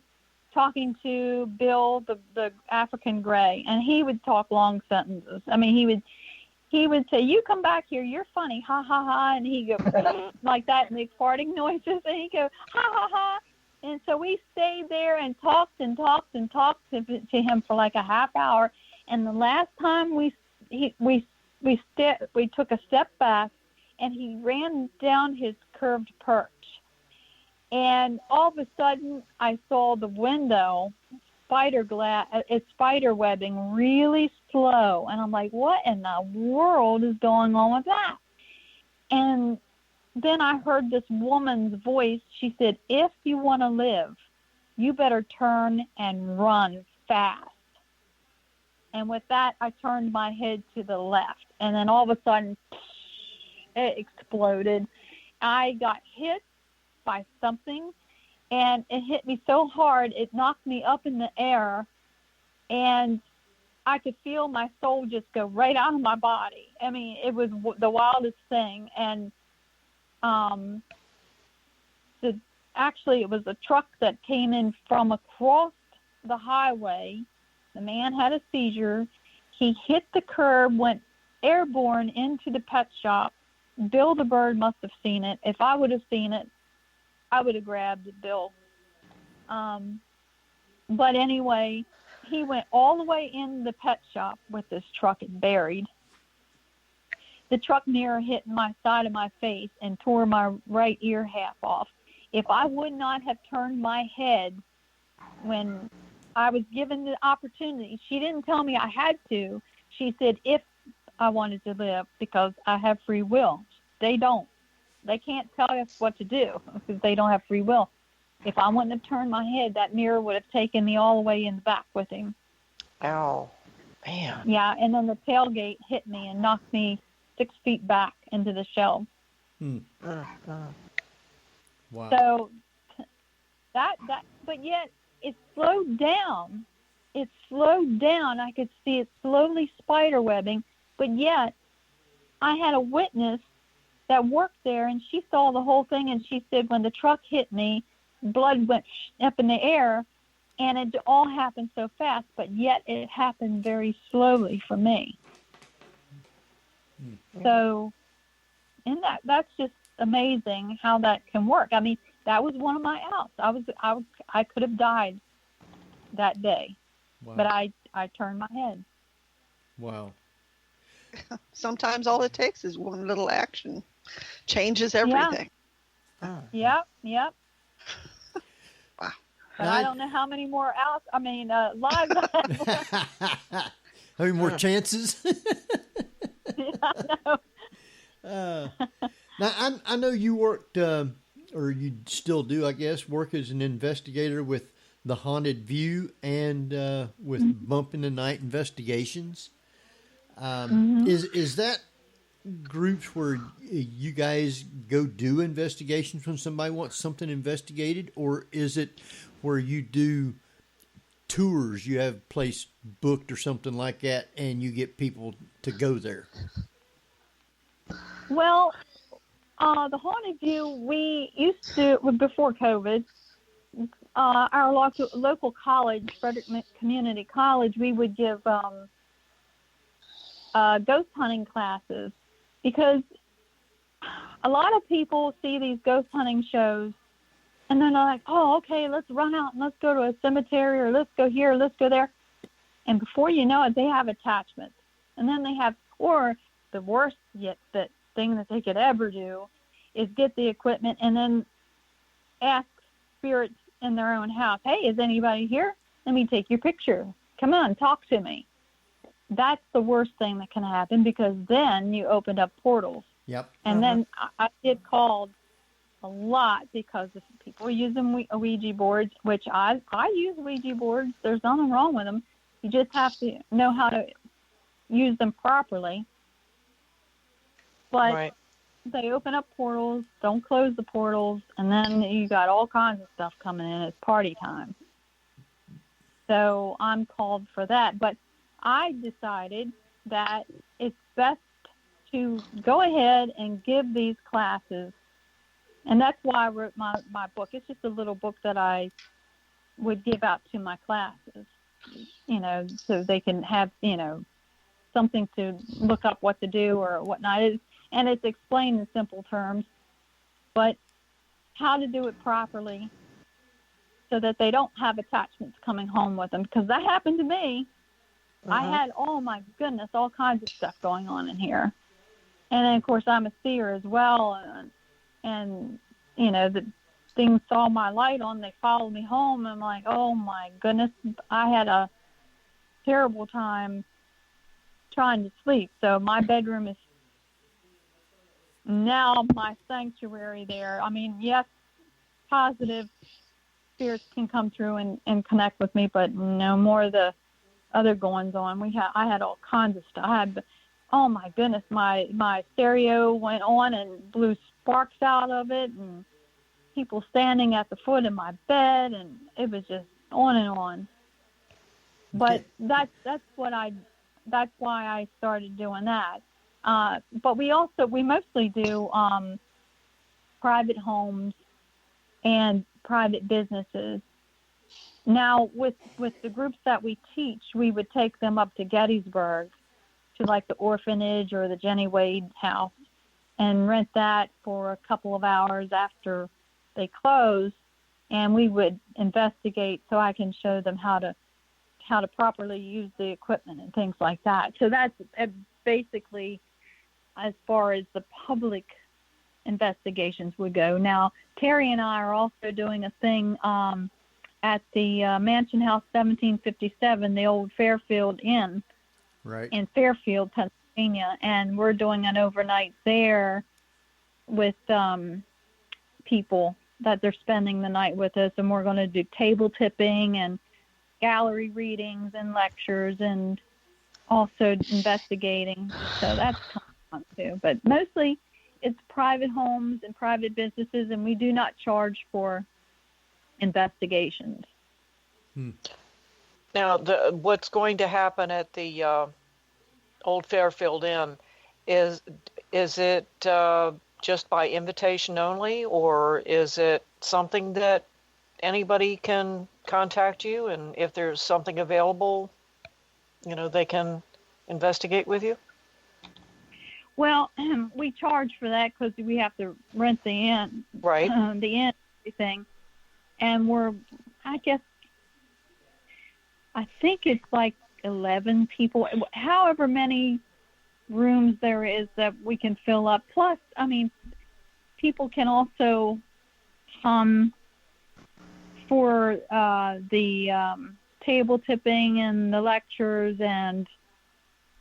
talking to Bill, the African gray, and he would talk long sentences. I mean, he would say, "You come back here, you're funny, ha ha ha," and he'd go like that and make farting noises, and he'd go ha ha ha. And so we stayed there and talked to him for like a half hour. And the last time we took a step back, and he ran down his curved perch. And all of a sudden, I saw the window, spider webbing really slow. And I'm like, what in the world is going on with that? And then I heard this woman's voice. She said, "If you want to live, you better turn and run fast." And with that, I turned my head to the left. And then all of a sudden, it exploded. I got hit by something, and it hit me so hard, it knocked me up in the air, and I could feel my soul just go right out of my body. I mean, it was the wildest thing. And it was a truck that came in from across the highway. The man had a seizure. He hit the curb, went airborne into the pet shop. Bill the bird must have seen it. If I would have seen it, I would have grabbed Bill. But anyway, he went all the way in the pet shop with this truck and buried. The truck mirror hit my side of my face and tore my right ear half off. If I would not have turned my head when I was given the opportunity, she didn't tell me I had to. She said if I wanted to live, because I have free will. They don't. They can't tell us what to do because they don't have free will. If I wouldn't have turned my head, that mirror would have taken me all the way in the back with him. Ow. Man. Yeah, and then the tailgate hit me and knocked me 6 feet back into the shelves. Wow. So but yet it slowed down. It slowed down. I could see it slowly spiderwebbing, but yet I had a witness that worked there, and she saw the whole thing, and she said when the truck hit me, blood went up in the air, and it all happened so fast, but yet it happened very slowly for me. So, and that's just amazing how that can work. I mean, that was one of my outs. I could have died that day, but I turned my head. Wow. Sometimes all it takes is one little action changes everything. Yep. Wow. But I don't know how many more outs. I mean, lives I have. How many more chances? Yeah, I know. Now, I know you worked, or you still do, I guess, work as an investigator with the Haunted View and with Bump in the Night Investigations. Is that groups where you guys go do investigations when somebody wants something investigated, or is it where you do tours, you have a place booked or something like that, and you get people to go there? Well, the Haunted View, we used to, before COVID, our local college, Frederick Community College, we would give ghost hunting classes, because a lot of people see these ghost hunting shows and then they're like, oh, okay, let's run out and let's go to a cemetery, or let's go here, let's go there. And before you know it, they have attachments. And then they have, or the worst yet, the thing that they could ever do is get the equipment and then ask spirits in their own house, hey, is anybody here? Let me take your picture. Come on, talk to me. That's the worst thing that can happen, because then you opened up portals. Yep. And then I get called a lot because of people using Ouija boards, which I use Ouija boards. There's nothing wrong with them. You just have to know how to use them properly. But they open up portals, don't close the portals, and then you got all kinds of stuff coming in. It's party time. So I'm called for that. But I decided that it's best to go ahead and give these classes. And that's why I wrote my book. It's just a little book that I would give out to my classes, so they can have, something to look up what to do or whatnot. And it's explained in simple terms, but how to do it properly so that they don't have attachments coming home with them. Because that happened to me. I had, oh my goodness, all kinds of stuff going on in here. And then, of course, I'm a seer as well. And the things saw my light on, they followed me home. I'm like, oh my goodness, I had a terrible time trying to sleep. So my bedroom is now my sanctuary there. I mean, yes, positive spirits can come through and connect with me, but no more the other goings on. I had all kinds of stuff. Oh my goodness, my stereo went on and blew sparks out of it, and people standing at the foot of my bed, and it was just on and on. But that's why I started doing that. But we mostly do private homes and private businesses. Now, with the groups that we teach, we would take them up to Gettysburg, to like the orphanage or the Jenny Wade house, and rent that for a couple of hours after they close, and we would investigate so I can show them how to properly use the equipment and things like that. So that's basically as far as the public investigations would go. Now, Terry and I are also doing a thing at the Mansion House 1757, the old Fairfield Inn, right, in Fairfield, Pennsylvania, and we're doing an overnight there with people that they're spending the night with us, and we're going to do table tipping and gallery readings and lectures and also investigating. So that's fun too. But mostly it's private homes and private businesses, and we do not charge for investigations. Now, what's going to happen at the Old Fairfield Inn is it just by invitation only, or is it something that anybody can contact you, and if there's something available, they can investigate with you? Well, we charge for that because we have to rent the inn, right? The inn, everything, and I think it's like 11 people, however many rooms there is that we can fill up. Plus, people can also come for the table tipping and the lectures and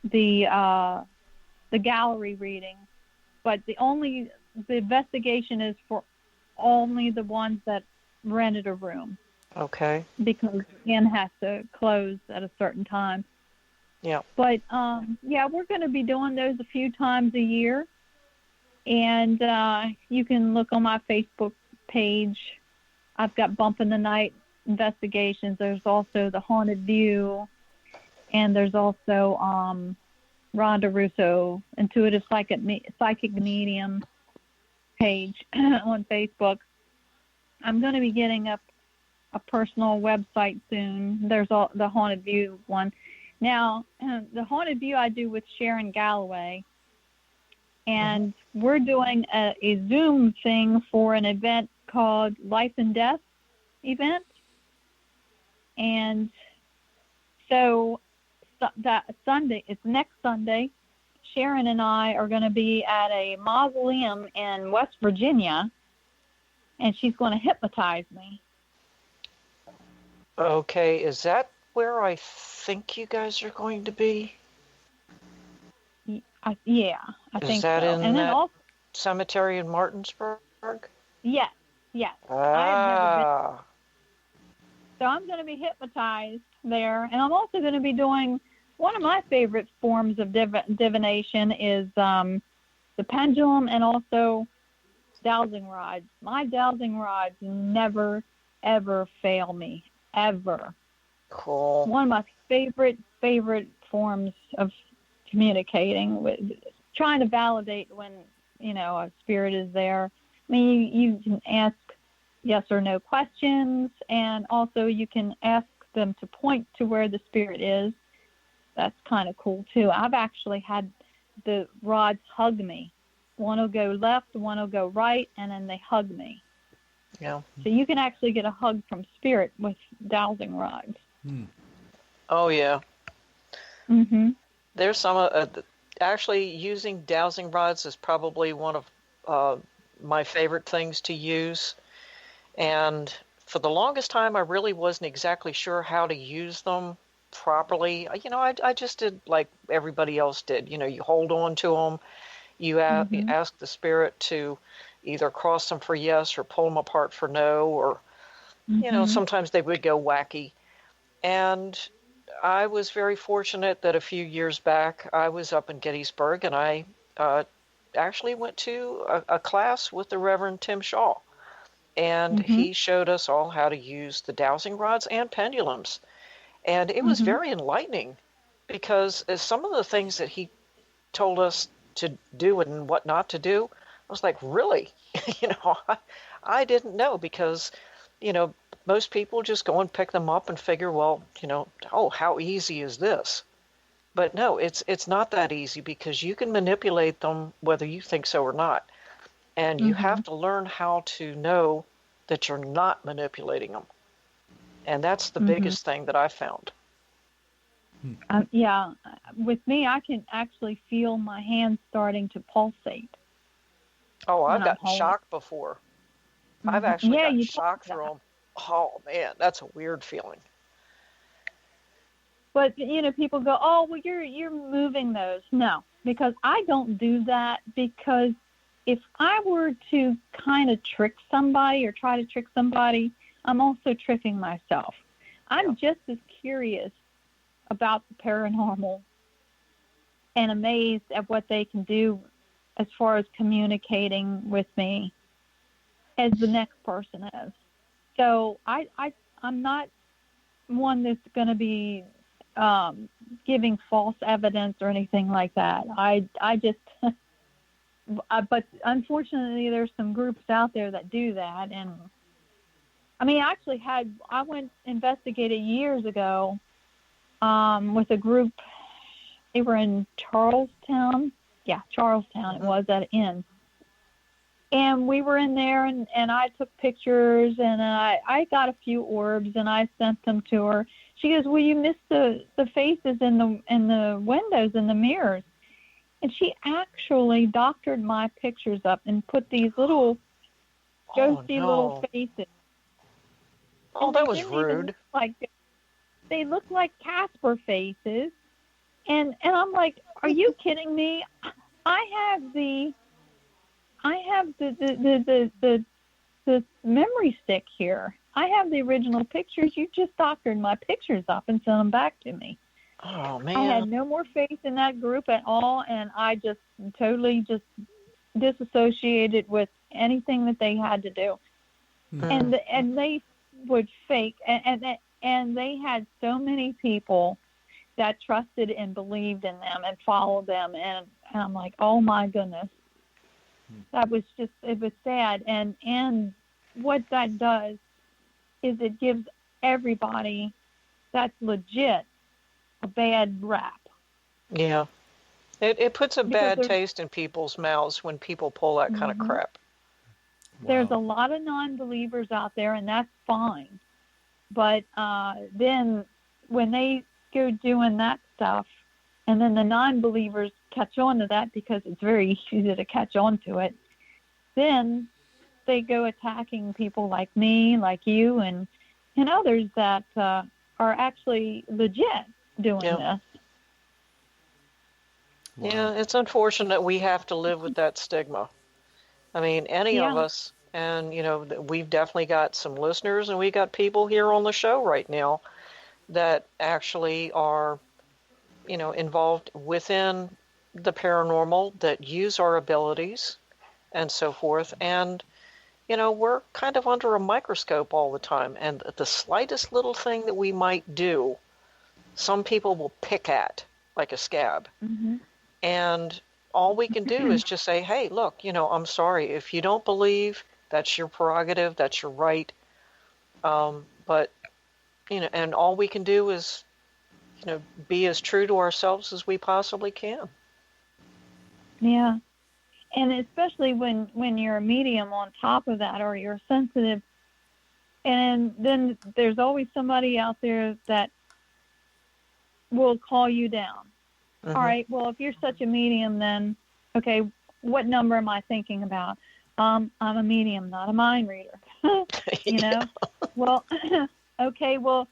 the gallery reading. But the investigation is for only the ones that rented a room. Okay. Because the inn has to close at a certain time. Yeah. But, we're going to be doing those a few times a year. And you can look on my Facebook page. I've got Bump in the Night investigations. There's also the Haunted View. And there's also Rhonda Russo, Intuitive Psychic Medium page on Facebook. I'm going to be getting up a personal website soon. There's the Haunted View one. Now, the Haunted View I do with Sharon Galloway, and we're doing a Zoom thing for an event called Life and Death event. And so that Sunday, it's next Sunday, Sharon and I are going to be at a mausoleum in West Virginia, and she's going to hypnotize me. Okay, is that where I think you guys are going to be? I think so. Is that in and that cemetery in Martinsburg? Yes. Ah. I have never been. So I'm going to be hypnotized there, and I'm also going to be doing one of my favorite forms of divination is the pendulum and also dowsing rods. My dowsing rods never, ever fail me, ever. Cool. One of my favorite forms of communicating, with trying to validate when, a spirit is there. I mean, you can ask yes or no questions, and also you can ask them to point to where the spirit is. That's kind of cool, too. I've actually had the rods hug me. One will go left, one will go right, and then they hug me. Yeah. So you can actually get a hug from spirit with dowsing rods. Oh, yeah. Mm-hmm. There's some, actually using dowsing rods is probably one of my favorite things to use. And for the longest time, I really wasn't exactly sure how to use them properly. I just did like everybody else did. You hold on to them. You ask the spirit to either cross them for yes or pull them apart for no, or, sometimes they would go wacky. And I was very fortunate that a few years back, I was up in Gettysburg, and I actually went to a class with the Reverend Tim Shaw. And he showed us all how to use the dowsing rods and pendulums. And it was very enlightening, because some of the things that he told us to do and what not to do, I was like, really? I didn't know, because, most people just go and pick them up and figure, well, oh, how easy is this? But no, it's not that easy, because you can manipulate them whether you think so or not. And you have to learn how to know that you're not manipulating them. And that's the biggest thing that I found. With me, I can actually feel my hands starting to pulsate. Oh, I've gotten shocked before. I've actually gotten shocked through them. Oh, man, that's a weird feeling. But, people go, oh, well, you're moving those. No, because I don't do that, because if I were to kind of trick somebody or try to trick somebody, I'm also tricking myself. I'm just as curious about the paranormal and amazed at what they can do as far as communicating with me as the next person is. So I'm not one that's going to be giving false evidence or anything like that. I just, but unfortunately, there's some groups out there that do that. And I mean, I went investigated years ago with a group. They were in Charlestown. Yeah, Charlestown. It was at an inn. And we were in there, and I took pictures, and I got a few orbs, and I sent them to her. She goes, "Well, you missed the faces in the windows and the mirrors," and she actually doctored my pictures up and put these little ghosty little faces. Oh, that was rude. They look like Casper faces, and I'm like, "Are you kidding me? I have the memory stick here. I have the original pictures. You just doctored my pictures up and sent them back to me." Oh, man. I had no more faith in that group at all, and I just totally just disassociated with anything that they had to do. Mm-hmm. And they would fake, and they had so many people that trusted and believed in them and followed them, and I'm like, oh my goodness. That was just, it was sad. And what that does is it gives everybody that's legit a bad rap. Yeah. It puts a bad taste in people's mouths when people pull that kind of crap. Wow. There's a lot of non-believers out there, and that's fine. But then when they go doing that stuff, and then the non-believers catch on to that because it's very easy to catch on to it, then they go attacking people like me, like you, and others that are actually legit doing this. Wow. Yeah, it's unfortunate we have to live with that stigma. I mean, any of us, and, you know, we've definitely got some listeners, and we got people here on the show right now that actually are, you know, involved within the paranormal, that use our abilities and so forth. And, you know, we're kind of under a microscope all the time. And the slightest little thing that we might do, some people will pick at like a scab. Mm-hmm. And all we can do is just say, hey, look, you know, I'm sorry. If you don't believe, that's your prerogative, that's your right. But, you know, and all we can do is, you know, be as true to ourselves as we possibly can. Yeah. And especially when you're a medium on top of that, or you're sensitive, and then there's always somebody out there that will call you down. Mm-hmm. All right, well, if you're such a medium, then, okay, what number am I thinking about? I'm a medium, not a mind reader. You know? Well, okay, well,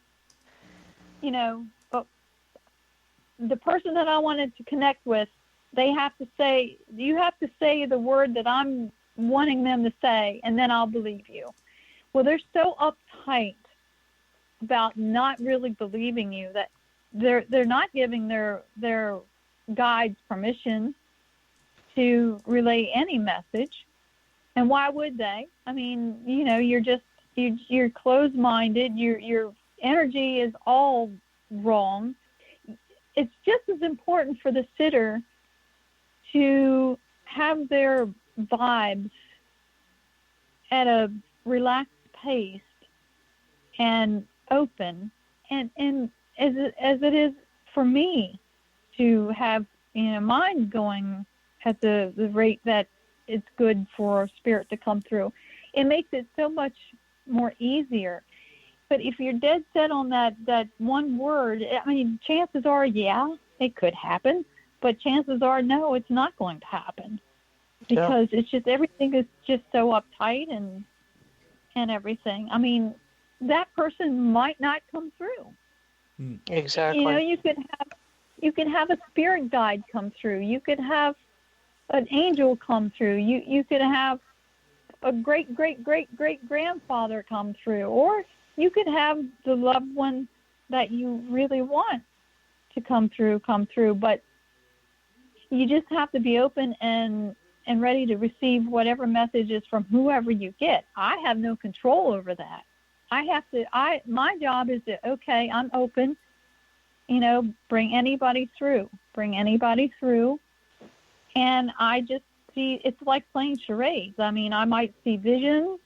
you know, the person that I wanted to connect with, you have to say the word that I'm wanting them to say, and then I'll believe you. Well, they're so uptight about not really believing you that they're not giving their guides permission to relay any message. And why would they? I mean, you know, you're closed-minded. Your energy is all wrong. It's just as important for the sitter to have their vibes at a relaxed pace and open, and as it is for me to have, you know, mine going at the rate that it's good for spirit to come through. It makes it so much more easier. But if you're dead set on that one word, I mean, chances are, yeah, it could happen, but chances are, no, it's not going to happen, because it's just, everything is just so uptight and everything. I mean, that person might not come through. Exactly. You know, you can have a spirit guide come through. You could have an angel come through. You could have a great grandfather come through, or you could have the loved one that you really want to come through. But you just have to be open and ready to receive whatever message is from whoever you get. I have no control over that. my job is to, okay, I'm open, bring anybody through. And I just see, it's like playing charades. I mean, I might see visions.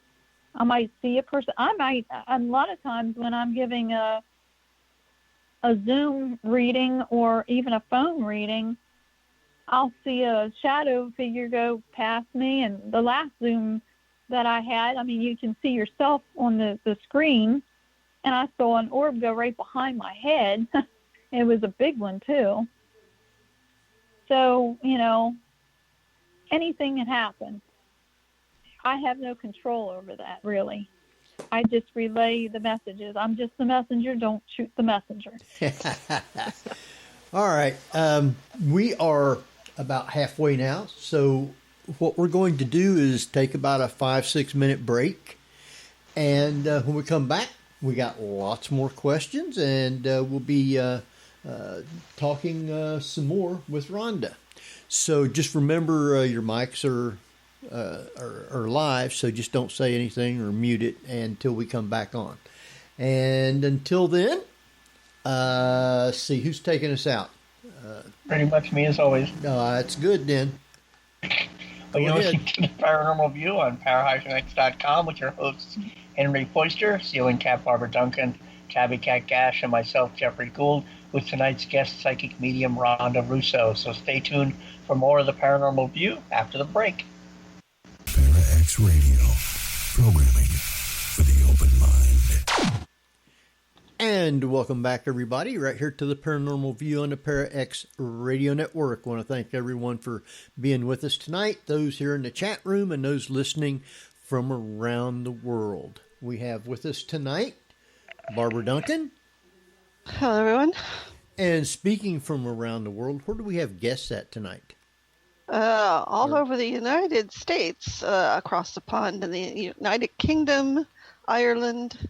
I might see a person. A lot of times when I'm giving a Zoom reading or even a phone reading, I'll see a shadow figure go past me. And the last Zoom that I had, I mean, you can see yourself on the screen, and I saw an orb go right behind my head. It was a big one, too. So, anything can happen. I have no control over that, really. I just relay the messages. I'm just the messenger. Don't shoot the messenger. All right. We are about halfway now. So what we're going to do is take about a 5-6 minute break. And when we come back, we got lots more questions, and we'll be talking some more with Rhonda. So just remember your mics are live, so just don't say anything or mute it until we come back on. And until then, see who's taking us out. Pretty much me as always. No, that's good then. Well, you're listening to the Paranormal View on power-x.com with your hosts Henry Foister, Ceiling Cat Barbara Duncan, Tabby Cat Gash, and myself, Jeffrey Gould, with tonight's guest psychic medium Rhonda Russo. So stay tuned for more of the Paranormal View after the break. Para-X Radio, programming for the open mind. And welcome back, everybody, right here to the Paranormal View on the Para-X Radio Network. I want to thank everyone for being with us tonight, those here in the chat room and those listening from around the world. We have with us tonight Barbara Duncan. Hello, everyone. And speaking from around the world, where do we have guests at tonight? All over the United States, across the pond, in the United Kingdom, Ireland,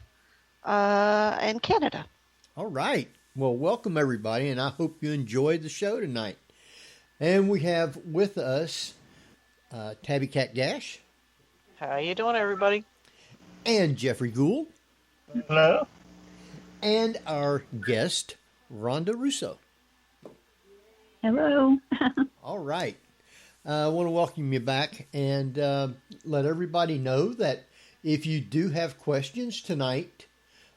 and Canada. All right. Well, welcome, everybody, and I hope you enjoyed the show tonight. And we have with us Tabby Cat Gash. How you doing, everybody? And Jeffrey Gould. Hello. And our guest, Rhonda Russo. Hello. All right. I want to welcome you back and let everybody know that if you do have questions tonight,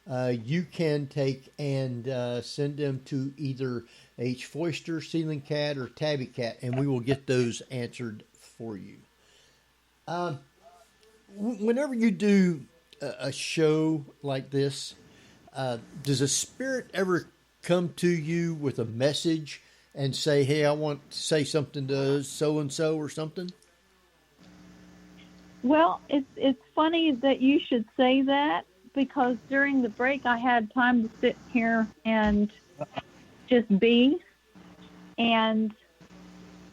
you can take and send them to either H. Foister, Ceiling Cat, or Tabby Cat, and we will get those answered for you. Whenever you do a show like this, does a spirit ever come to you with a message and say, hey, I want to say something to so-and-so or something? Well, it's funny that you should say that, because during the break I had time to sit here and just be. And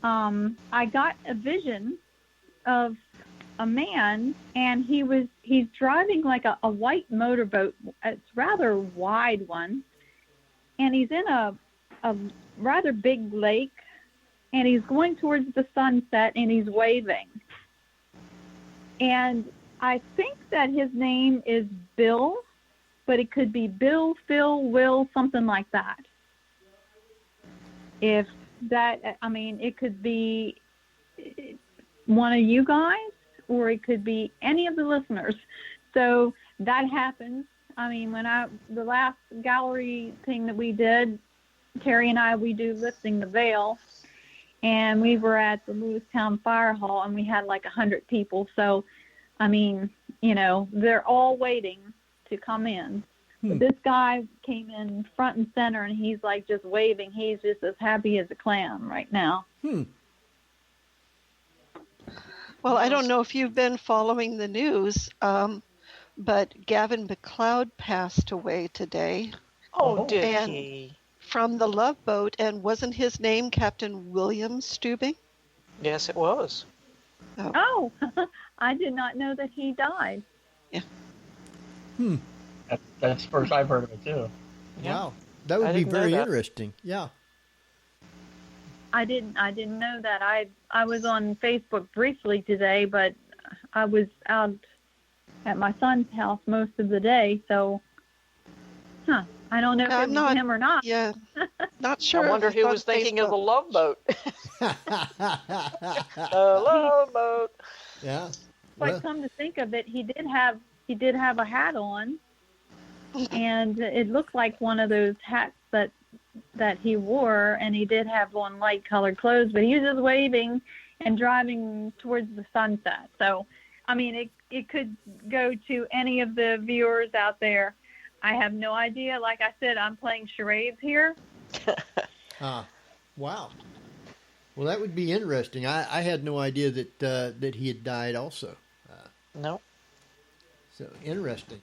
I got a vision of a man, and he's driving like a white motorboat. It's a rather wide one. And he's in a rather big lake, and he's going towards the sunset, and he's waving. And I think that his name is Bill, but it could be Bill, Phil, Will, something like that. If that, I mean, it could be one of you guys, or it could be any of the listeners. So that happens. I mean, the last gallery thing that we did, Terry and I, we do Lifting the Veil, and we were at the Lewistown Fire Hall, and we had like 100 people. So, I mean, they're all waiting to come in. But this guy came in front and center, and he's like just waving. He's just as happy as a clam right now. Well, I don't know if you've been following the news, but Gavin McLeod passed away today. Oh, did he? From the Love Boat, and wasn't his name Captain William Stubing? Yes, it was. Oh, I did not know that he died. Yeah. That's the first I've heard of it, too. Yeah. Wow. That would be very interesting. Yeah. I didn't know that. I was on Facebook briefly today, but I was out at my son's house most of the day. So, I don't know if it was him or not. Yeah, not sure. I wonder who was thinking of the love boat. The love boat. Yeah. But come to think of it, he did have a hat on, and it looked like one of those hats that he wore, and he did have on light colored clothes, but he was just waving and driving towards the sunset. So, I mean, it could go to any of the viewers out there. I have no idea. Like I said, I'm playing charades here. Wow. Well, that would be interesting. I had no idea that he had died also. No. So interesting.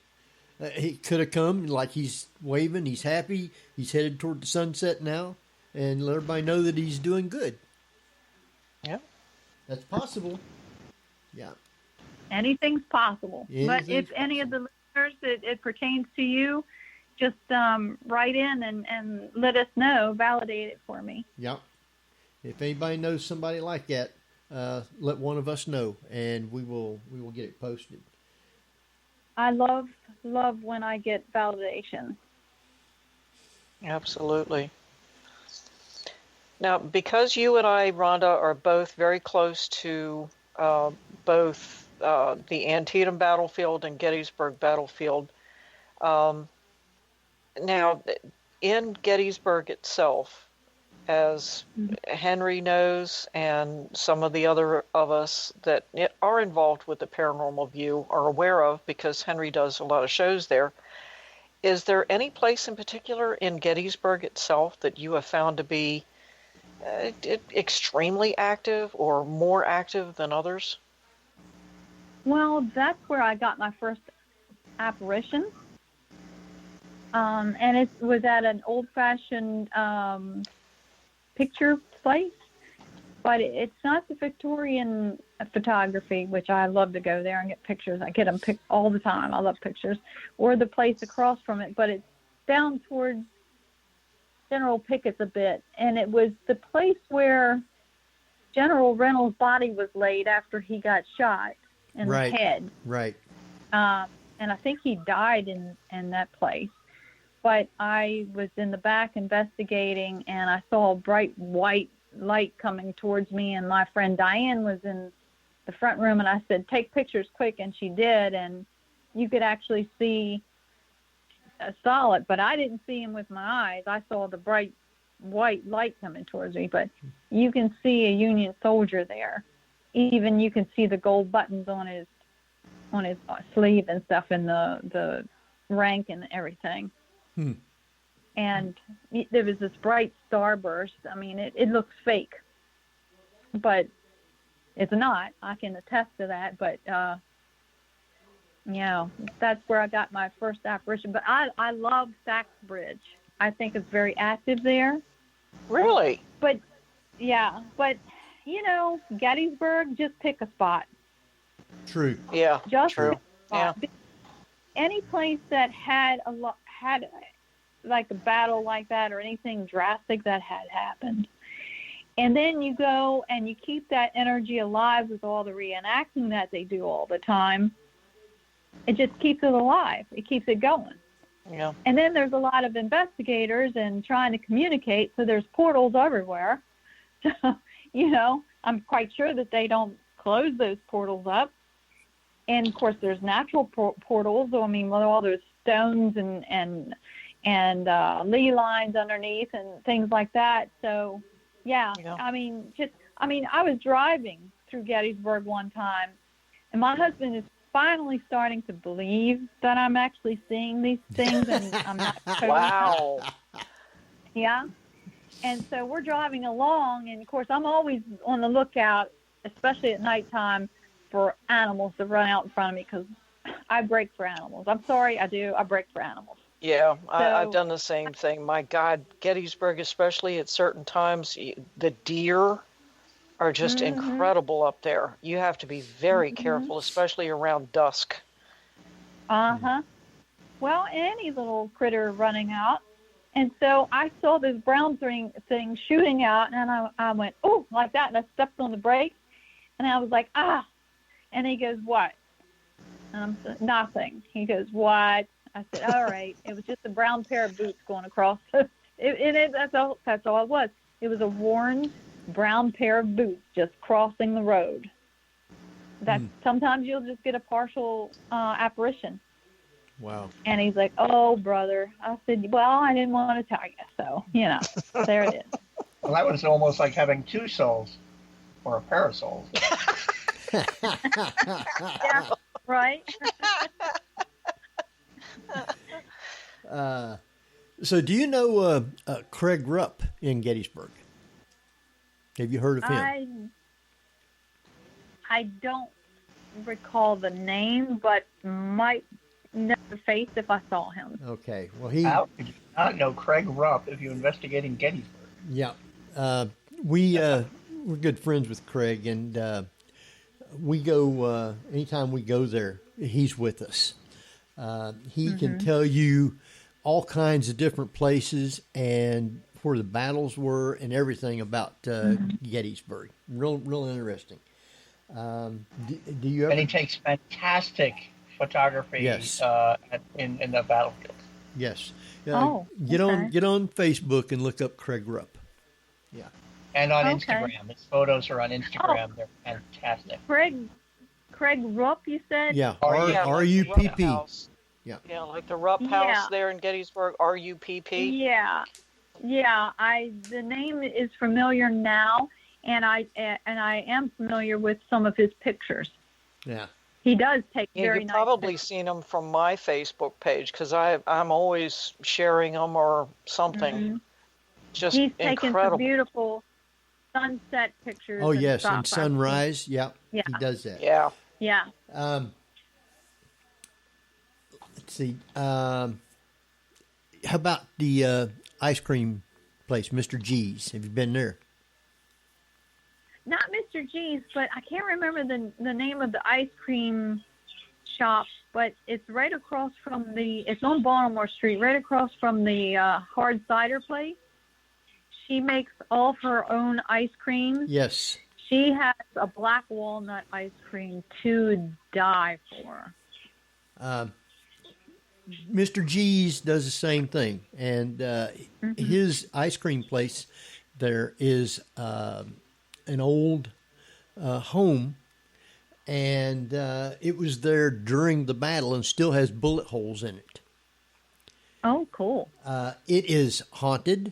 He could have come like he's waving. He's happy. He's headed toward the sunset now, and let everybody know that he's doing good. Yeah. That's possible. Yeah. Anything's possible. But if any of the listeners it pertains to you, just write in and let us know, validate it for me. Yep. If anybody knows somebody like that, let one of us know, and we will get it posted. I love when I get validation. Absolutely. Now, because you and I, Rhonda, are both very close to both the Antietam battlefield and Gettysburg battlefield, now in Gettysburg itself, as Henry knows, and some of the other of us that are involved with the Paranormal View are aware of, because Henry does a lot of shows there, is there any place in particular in Gettysburg itself that you have found to be extremely active or more active than others? Well, that's where I got my first apparition. And it was at an old-fashioned picture place, but it's not the Victorian photography, which I love to go there and get pictures. I get them all the time. I love pictures. Or the place across from it, but it's down towards General Pickett's a bit, and it was the place where General Reynolds' body was laid after he got shot in the head. Right. And I think he died in that place. But I was in the back investigating, and I saw a bright white light coming towards me, and my friend Diane was in the front room, and I said, take pictures quick, and she did, and you could actually see a solid, but I didn't see him with my eyes. I saw the bright white light coming towards me, but you can see a Union soldier there. Even you can see the gold buttons on his sleeve and stuff, and the rank and everything. And there was this bright starburst. I mean, it looks fake, but it's not. I can attest to that. But that's where I got my first apparition. But I love Saxbridge. I think it's very active there. Really? But Gettysburg, just pick a spot. True. Yeah. Just true. pick a spot. Yeah. Any place that had like a battle like that or anything drastic that had happened. And then you go and you keep that energy alive with all the reenacting that they do all the time. It just keeps it alive. It keeps it going. Yeah. And then there's a lot of investigators and trying to communicate, so there's portals everywhere. So, I'm quite sure that they don't close those portals up. And, of course, there's natural portals. I mean, with all those stones and lee lines underneath and things like that. So, yeah. I was driving through Gettysburg one time, and my husband is finally starting to believe that I'm actually seeing these things, and I'm not totally Wow. Yeah. And so we're driving along, and, of course, I'm always on the lookout, especially at nighttime, for animals to run out in front of me, because I break for animals. I'm sorry, I do. I break for animals. Yeah, I've done the same thing. My God, Gettysburg, especially at certain times, the deer are just incredible up there. You have to be very careful, especially around dusk. Uh-huh. Well, any little critter running out. And so I saw this brown thing shooting out, and I went, oh, like that, and I stepped on the brake, and I was like, ah. And he goes, what? And I'm saying, nothing. He goes, what? I said, all right. It was just a brown pair of boots going across. That's all it was. It was a worn brown pair of boots just crossing the road. Sometimes you'll just get a partial apparition. Wow. And he's like, oh, brother. I said, well, I didn't want to tell you. So, there it is. Well, that was almost like having two souls or a pair of souls. Yeah, right? So do you know Craig Rupp in Gettysburg? Have you heard of him? I don't recall the name, but might know the face if I saw him. Okay. Well, How could you not know Craig Rupp if you investigate in Gettysburg? Yeah. We're good friends with Craig, and we go anytime we go there, he's with us. He can tell you all kinds of different places and where the battles were and everything about Gettysburg. Real interesting. Do you ever? And he takes fantastic photography Yes. In the battlefield. Yes. Get on Facebook and look up Craig Rupp. Yeah. And on Okay. Instagram. His photos are on Instagram. They're fantastic. Craig Rupp, you said? Yeah. Yeah, R-U-P-P. Yeah, like the Rupp House there in Gettysburg, R-U-P-P. Yeah. The name is familiar now, and I am familiar with some of his pictures. Yeah. He does take very You've nice probably pictures. seen them from my Facebook page because I'm always sharing them or something. Just He's taken incredible. some beautiful sunset pictures. Oh, yes. stuff. And sunrise. Yeah. Yeah. He does that. Yeah. Yeah. Let's see. How about the ice cream place, Mr. G's? Have you been there? Not Mr. G's, but I can't remember the name of the ice cream shop, but it's right across from it's on Baltimore Street, right across from the hard cider place. She makes all of her own ice cream. Yes. She has a black walnut ice cream to die for. Mr. G's does the same thing, and his ice cream place there is an old home, and it was there during the battle and still has bullet holes in it. Oh, cool. It is haunted.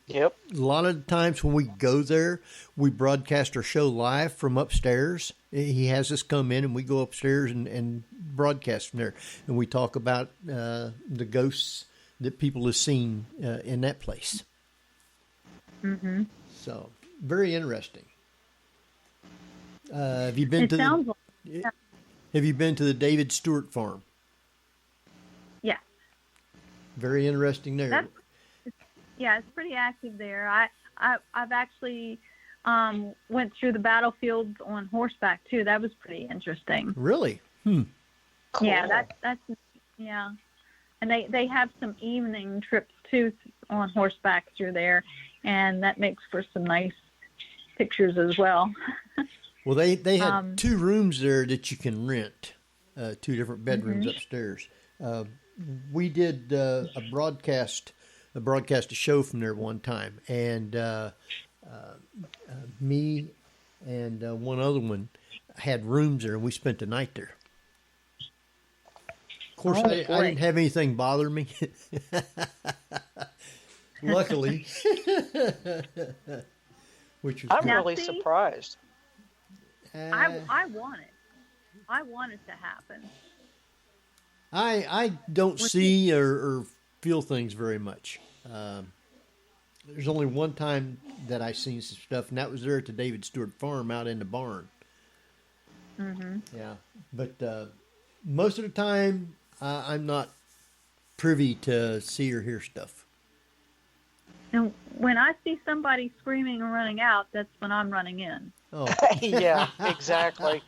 Yep. A lot of the times when we go there, we broadcast our show live from upstairs. He has us come in and we go upstairs and broadcast from there. And we talk about the ghosts that people have seen in that place. Mm-hmm. So, very interesting. Have you been It to sounds Have you been to the David Stewart farm? Yeah. Very interesting there. Yeah, it's pretty active there. I've actually went through the battlefields on horseback too. That was pretty interesting. Really? Cool. Yeah, that's yeah. And they have some evening trips too on horseback through there, and that makes for some nice pictures as well. Well, they had 2 rooms there that you can rent, 2 different bedrooms Mm-hmm. upstairs. We did a broadcast a show from there one time, and me and one other one had rooms there, and we spent the night there. Of course, I didn't have anything bother me. Luckily. Which was I'm good. really surprised. I want it. I want it to happen. I don't see or feel things very much. There's only one time that I seen some stuff, and that was there at the David Stewart farm out in the barn. Mm-hmm. Yeah, but most of the time I'm not privy to see or hear stuff. And when I see somebody screaming and running out, that's when I'm running in. Oh, Yeah, exactly.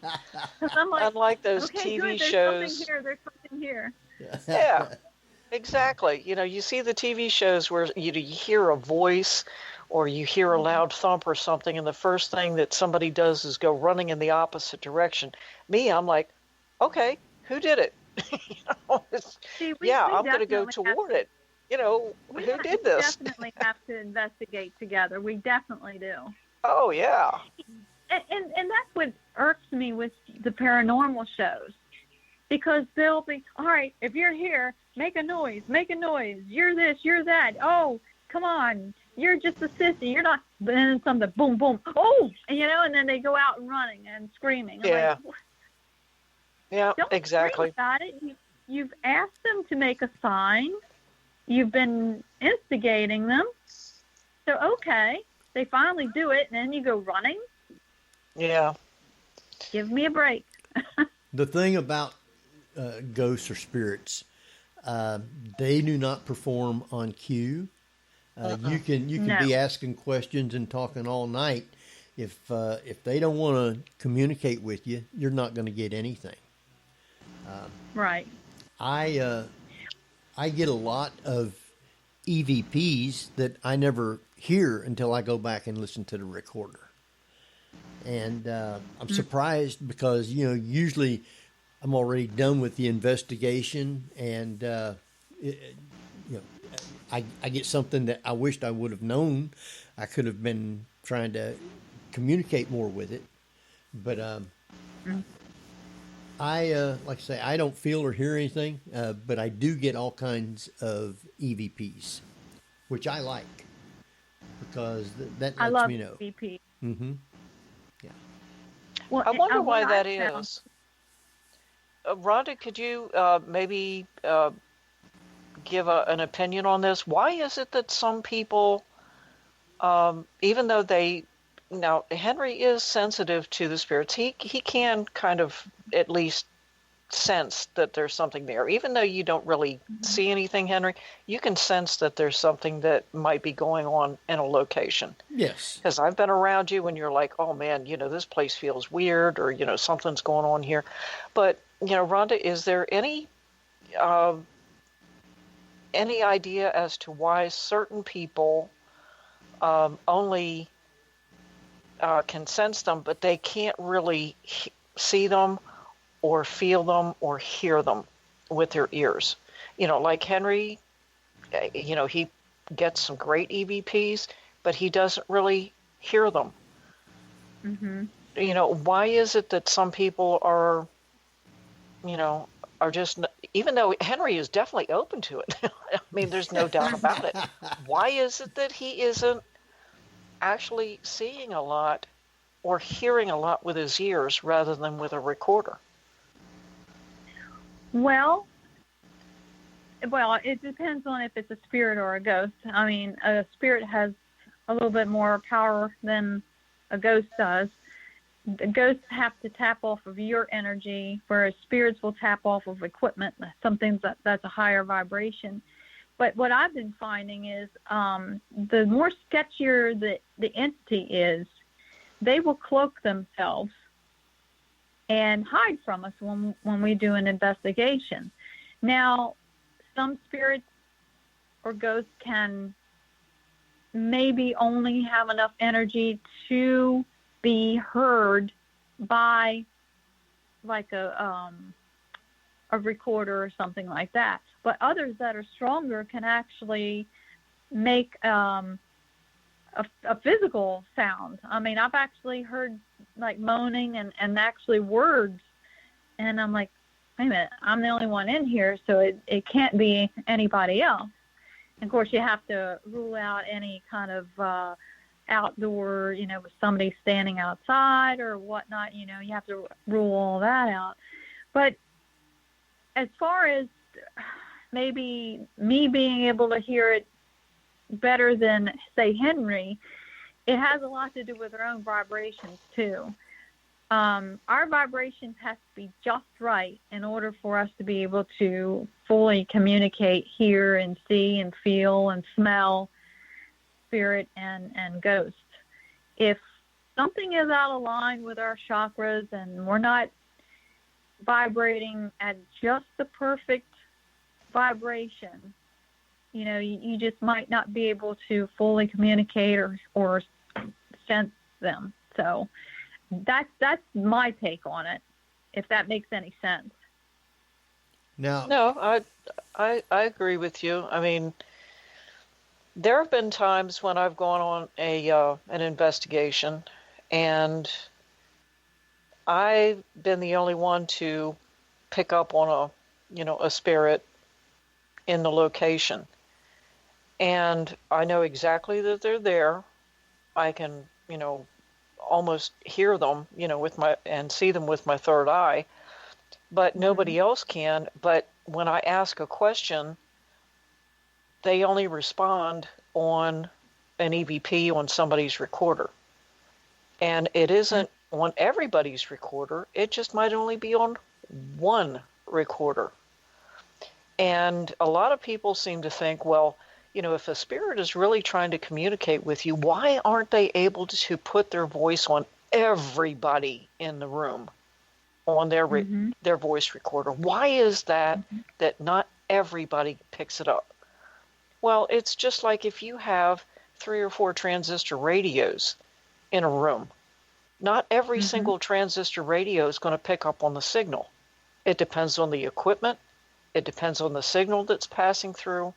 'Cause I'm like, Unlike those okay, TV good, shows. There's something here. Yeah, exactly. You see the TV shows where you hear a voice or you hear a loud thump or something, and the first thing that somebody does is go running in the opposite direction. Me, I'm like, okay, who did it? See, I'm going to go toward it. Who did this? Definitely have to investigate together. We definitely do. Oh, yeah. And that's what irks me with the paranormal shows, because they'll be, all right, if you're here, make a noise. You're this, you're that. Oh, come on, you're just a sissy. You're not. But then something, boom, boom. Oh, and then they go out and running and screaming. Yeah. Yeah, don't exactly. Scream about it. You've asked them to make a sign. You've been instigating them. So, okay, they finally do it, and then you go running? Yeah. Give me a break. The thing about ghosts or spirits, they do not perform on cue. You can be asking questions and talking all night. If they don't want to communicate with you, you're not going to get anything. Right. I get a lot of EVPs that I never hear until I go back and listen to the recorder. And I'm surprised because, usually I'm already done with the investigation, and, I get something that I wished I would have known. I could have been trying to communicate more with it. But like I say, I don't feel or hear anything, but I do get all kinds of EVPs, which I like, because that lets me know. I love EVP. Mm-hmm. Yeah. Well, I wonder why that is. Rhonda, could you maybe give an opinion on this? Why is it that some people, even though now Henry is sensitive to the spirits, he can kind of at least sense that there's something there. Even though you don't really see anything, Henry, you can sense that there's something that might be going on in a location. Yes. Because I've been around you and you're like, oh man, this place feels weird, or, something's going on here. But, Rhonda, is there any idea as to why certain people only can sense them, but they can't really see them or feel them or hear them with their ears? Like Henry, he gets some great EVPs, but he doesn't really hear them. Mm-hmm. Why is it that some people are just, even though Henry is definitely open to it, I mean, there's no doubt about it. Why is it that he isn't actually seeing a lot or hearing a lot with his ears rather than with a recorder? Well, it depends on if it's a spirit or a ghost. I mean, a spirit has a little bit more power than a ghost does. The ghosts have to tap off of your energy, whereas spirits will tap off of equipment, something that's a higher vibration. But what I've been finding is the more sketchier the entity is, they will cloak themselves and hide from us when we do an investigation. Now, some spirits or ghosts can maybe only have enough energy to be heard by like a recorder or something like that. But others that are stronger can actually make a physical sound. I mean, I've actually heard like moaning and actually words, and I'm like, wait a minute, I'm the only one in here, so it can't be anybody else. And of course, you have to rule out any kind of outdoor, with somebody standing outside or whatnot, you have to rule all that out. But as far as maybe me being able to hear it better than, say, Henry, it has a lot to do with our own vibrations, too. Our vibrations have to be just right in order for us to be able to fully communicate, hear and see and feel and smell spirit and ghosts. If something is out of line with our chakras and we're not vibrating at just the perfect vibration, you just might not be able to fully communicate or sense them. So that's my take on it. if that makes any sense. Now, No, I agree with you. I mean, there have been times when I've gone on an investigation, and I've been the only one to pick up on a spirit in the location, and I know exactly that they're there. I can, almost hear them, and see them with my third eye, but nobody else can. But when I ask a question, they only respond on an EVP on somebody's recorder. And it isn't on everybody's recorder. It just might only be on one recorder. And a lot of people seem to think, well, if a spirit is really trying to communicate with you, why aren't they able to put their voice on everybody in the room on their voice recorder? Why is that not everybody picks it up? Well, it's just like if you have 3 or 4 transistor radios in a room. Not every single transistor radio is going to pick up on the signal. It depends on the equipment. It depends on the signal that's passing through,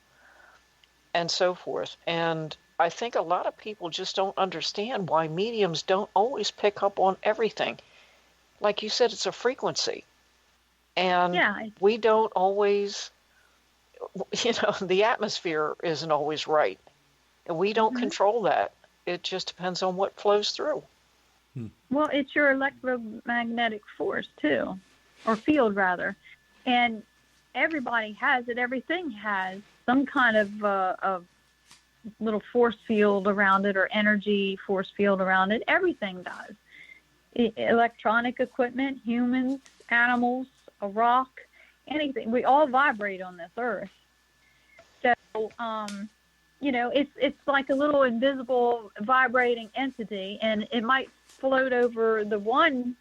and so forth. And I think a lot of people just don't understand why mediums don't always pick up on everything. Like you said, it's a frequency. And we don't always, the atmosphere isn't always right. And we don't control that. It just depends on what flows through. Well, it's your electromagnetic force, too, or field, rather. And everybody has it. Everything has some kind of little force field around it, or energy force field around it. Everything does. Electronic equipment, humans, animals, a rock, anything. We all vibrate on this earth. So, it's like a little invisible vibrating entity, and it might float over the one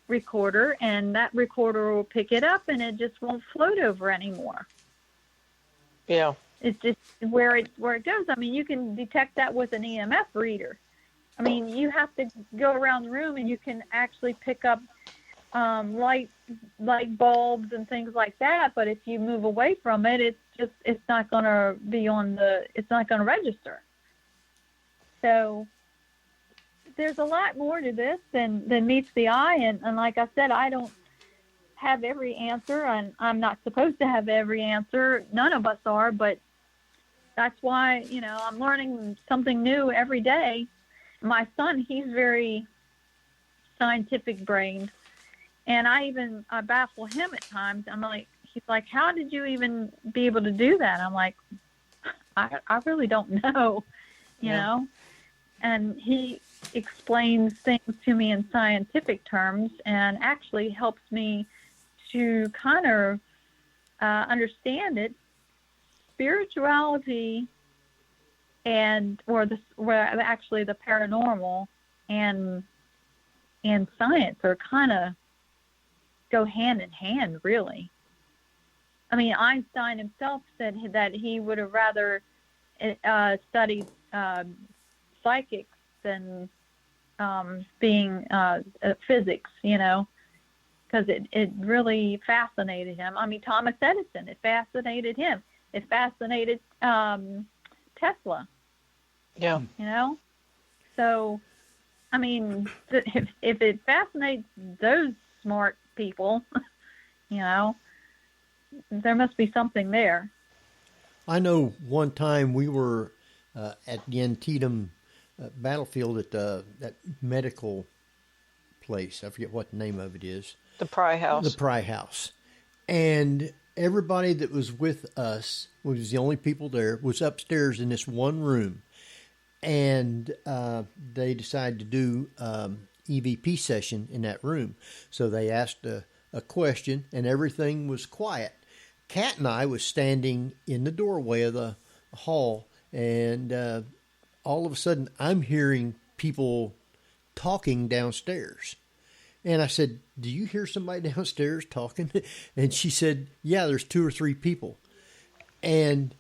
recorder, and that recorder will pick it up, and it just won't float over anymore. Yeah. It's just where it goes. I mean, you can detect that with an EMF reader. I mean, you have to go around the room, and you can actually pick up light bulbs and things like that. But if you move away from it, it's not going to be it's not going to register. So there's a lot more to this than meets the eye. And like I said, I don't have every answer, and I'm not supposed to have every answer. None of us are, but that's why, I'm learning something new every day. My son, he's very scientific brained, and I baffle him at times. He's like, how did you even be able to do that? I'm like, I really don't know, you know? And he explains things to me in scientific terms, and actually helps me to kind of understand it. Spirituality actually the paranormal and science are kind of go hand in hand, really. I mean, Einstein himself said that he would have rather studied psychics than being physics, because it really fascinated him. I mean, Thomas Edison, it fascinated him. It fascinated Tesla. Yeah. So, I mean, if it fascinates those smart people, there must be something there. I know one time we were at the Antietam battlefield at that medical place. I forget what the name of it is. The Pry House. The Pry House. And everybody that was with us, was the only people there, was upstairs in this one room. And they decided to do EVP session in that room. So they asked a question, and everything was quiet. Kat and I was standing in the doorway of the hall, and all of a sudden I'm hearing people talking downstairs. And I said, do you hear somebody downstairs talking? And she said, yeah, there's 2 or 3 people. And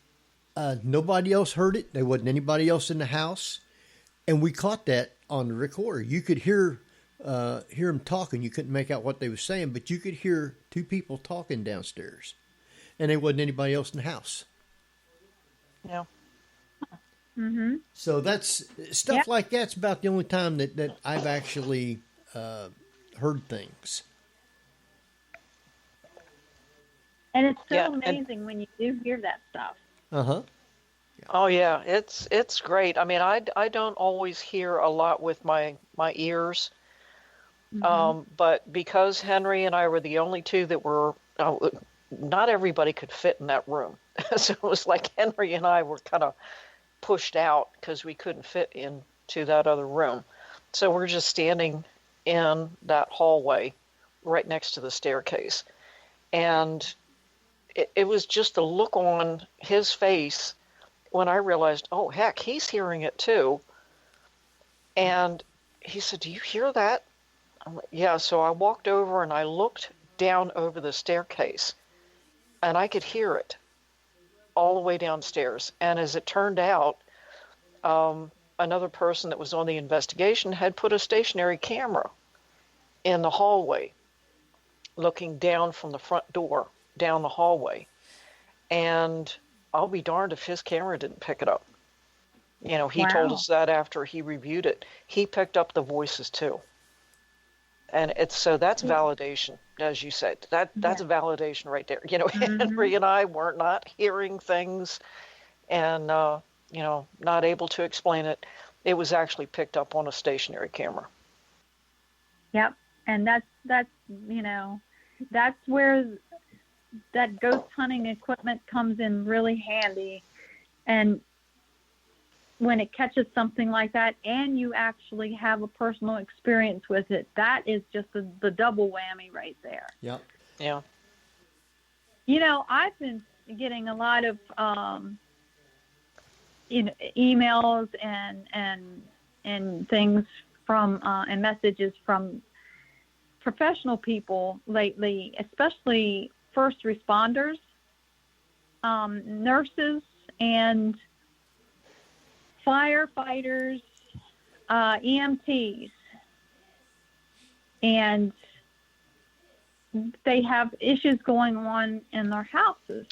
nobody else heard it. There wasn't anybody else in the house. And we caught that on the recorder. You could hear hear them talking. You couldn't make out what they were saying, but you could hear two people talking downstairs, and there wasn't anybody else in the house. Yeah. Mm-hmm. So that's stuff like that's about the only time that I've actually heard things. And it's so Yeah, amazing when you do hear that stuff. Uh-huh. Oh yeah, it's great. I mean, I don't always hear a lot with my ears, but because Henry and I were the only two that were, not everybody could fit in that room, so it was like Henry and I were kind of pushed out because we couldn't fit into that other room. So we're just standing in that hallway right next to the staircase, and it was just the look on his face when I realized, oh, heck, he's hearing it too. And he said, do you hear that? I'm like, yeah. So I walked over and I looked down over the staircase, and I could hear it all the way downstairs. And as it turned out, another person that was on the investigation had put a stationary camera in the hallway looking down from the front door down the hallway. And I'll be darned if his camera didn't pick it up. You know, he told us that after he reviewed it. He picked up the voices too. And so that's validation, as you said. That's a validation right there. You know, Henry and I were not hearing things and, you know, not able to explain it. It was actually picked up on a stationary camera. Yep. And that's you know, that's where that ghost hunting equipment comes in really handy. And when it catches something like that and you actually have a personal experience with it, that is just the double whammy right there. Yep. Yeah. You know, I've been getting a lot of emails and things from and messages from professional people lately, especially first responders, nurses, and firefighters, EMTs, and they have issues going on in their houses,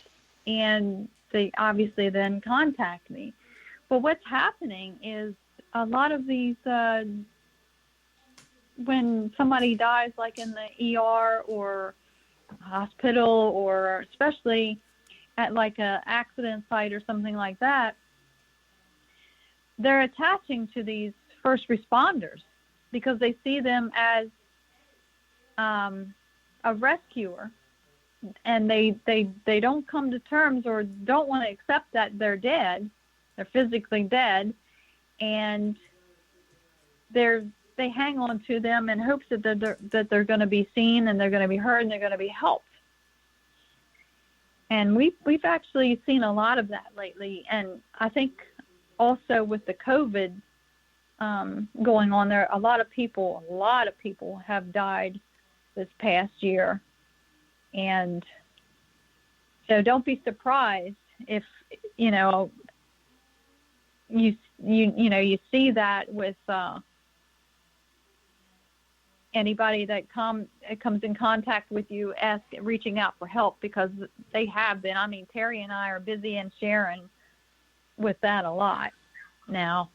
and they obviously then contact me. But what's happening is a lot of these, when somebody dies, like in the ER or hospital, or especially at like a accident site or something like that, they're attaching to these first responders because they see them as a rescuer, and they don't come to terms or don't want to accept that they're dead, they're physically dead, and they hang on to them in hopes that they're going to be seen and they're going to be heard and they're going to be helped. And we've actually seen a lot of that lately, and I think also with the COVID going on there, a lot of people have died this past year. And so don't be surprised if, you see that with anybody that comes in contact with you, reaching out for help, because they have been. I mean, Terry and I are busy and sharing with that a lot now.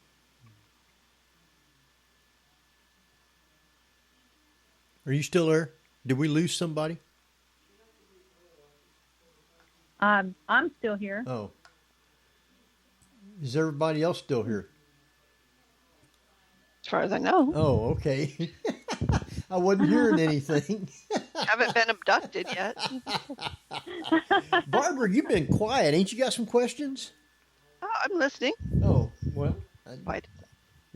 Are you still there? Did we lose somebody? I'm still here. Oh. Is everybody else still here? As far as I know. Oh, okay. I wasn't hearing anything. Haven't been abducted yet. Barbara, you've been quiet. Ain't you got some questions? Oh, I'm listening. Oh, well, I Quite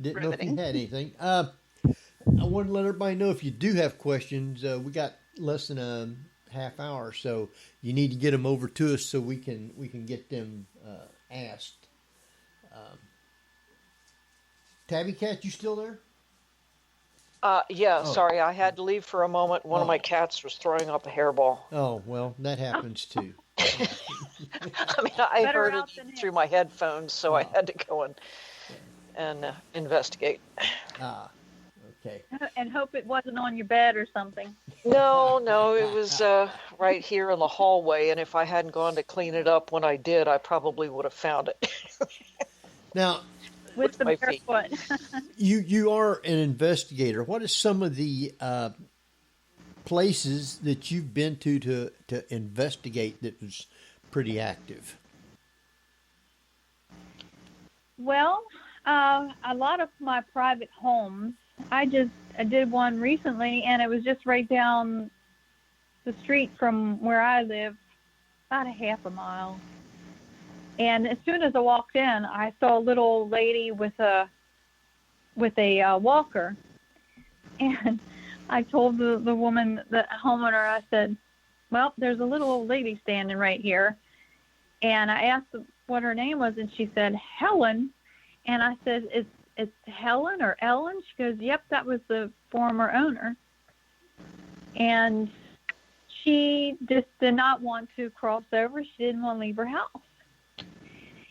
didn't riveting. know if you had anything. I wanted to let everybody know if you do have questions, we got less than a half hour, so you need to get them over to us so we can get them asked. Tabby Cat, you still there? Yeah, Oh. sorry, I had to leave for a moment. One of my cats was throwing up a hairball. Oh, well, that happens too. I mean, I Better heard out it than in. through my headphones, so I had to go and investigate. Ah, Okay. And hope it wasn't on your bed or something. No, it was right here in the hallway, and if I hadn't gone to clean it up when I did, I probably would have found it. Now, With the my bare feet. foot. you are an investigator. What are some of the places that you've been to investigate that was pretty active? Well, a lot of my private homes. I did one recently, and it was just right down the street from where I live, about a half a mile. And as soon as I walked in, I saw a little old lady with a walker, and I told the woman, the homeowner, I said, "Well, there's a little old lady standing right here," and I asked what her name was, and she said Helen, and I said, "It's Helen or Ellen?" She goes, "Yep, that was the former owner," and she just did not want to cross over. She didn't want to leave her house.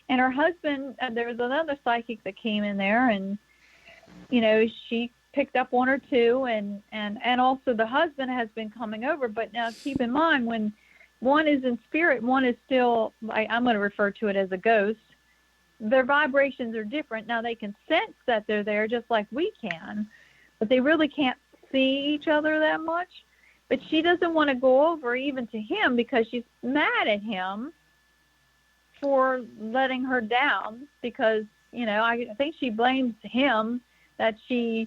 And her husband, there was another psychic that came in there, and, she picked up one or two, and also the husband has been coming over. But now keep in mind, when one is in spirit, one is still, I'm going to refer to it as a ghost. Their vibrations are different. Now they can sense that they're there just like we can, but they really can't see each other that much. But she doesn't want to go over even to him because she's mad at him for letting her down, because, I think she blames him that she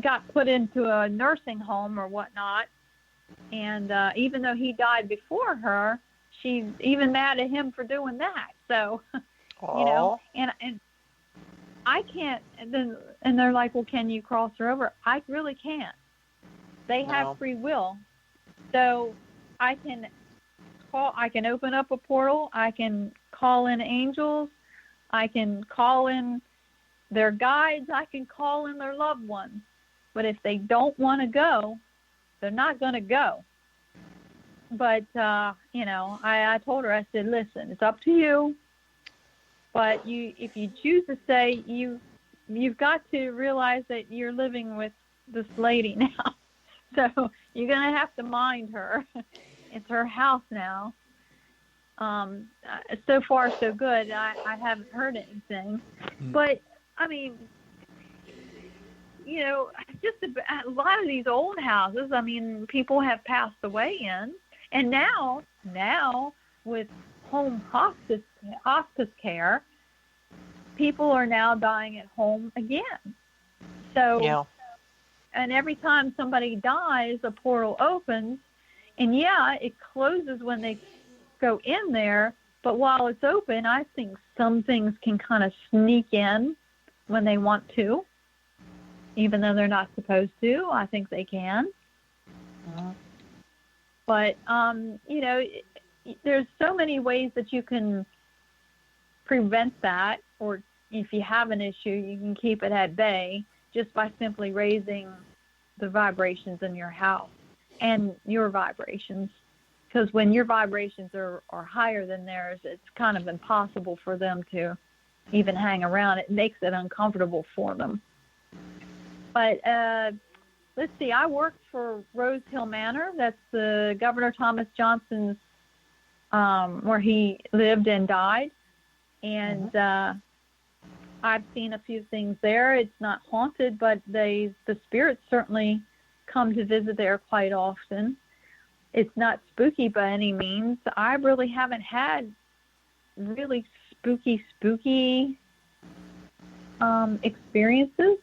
got put into a nursing home or whatnot. And even though he died before her, she's even mad at him for doing that. So, and I can't, and they're like, "Well, can you cross her over?" I really can't. They have free will. So I can open up a portal. I can call in angels. I can call in their guides. I can call in their loved ones. But if they don't want to go, they're not going to go. But, I told her, I said, "Listen, it's up to you. But if you choose to stay, you've got to realize that you're living with this lady now. So you're going to have to mind her. It's her house now." So far, so good. I haven't heard anything. But, I mean, just a lot of these old houses, I mean, people have passed away in. And now with home hospice care, people are now dying at home again. So, yeah. And every time somebody dies, a portal opens. And, it closes when they go in there. But while it's open, I think some things can kind of sneak in when they want to, even though they're not supposed to. I think they can. But, there's so many ways that you can prevent that, or if you have an issue, you can keep it at bay just by simply raising the vibrations in your house and your vibrations. Because when your vibrations are higher than theirs, it's kind of impossible for them to even hang around. It makes it uncomfortable for them. But let's see, I worked for Rose Hill Manor. That's the Governor Thomas Johnson's, where he lived and died. And I've seen a few things there. It's not haunted, but the spirits certainly come to visit there quite often. It's not spooky by any means. I really haven't had really spooky experiences.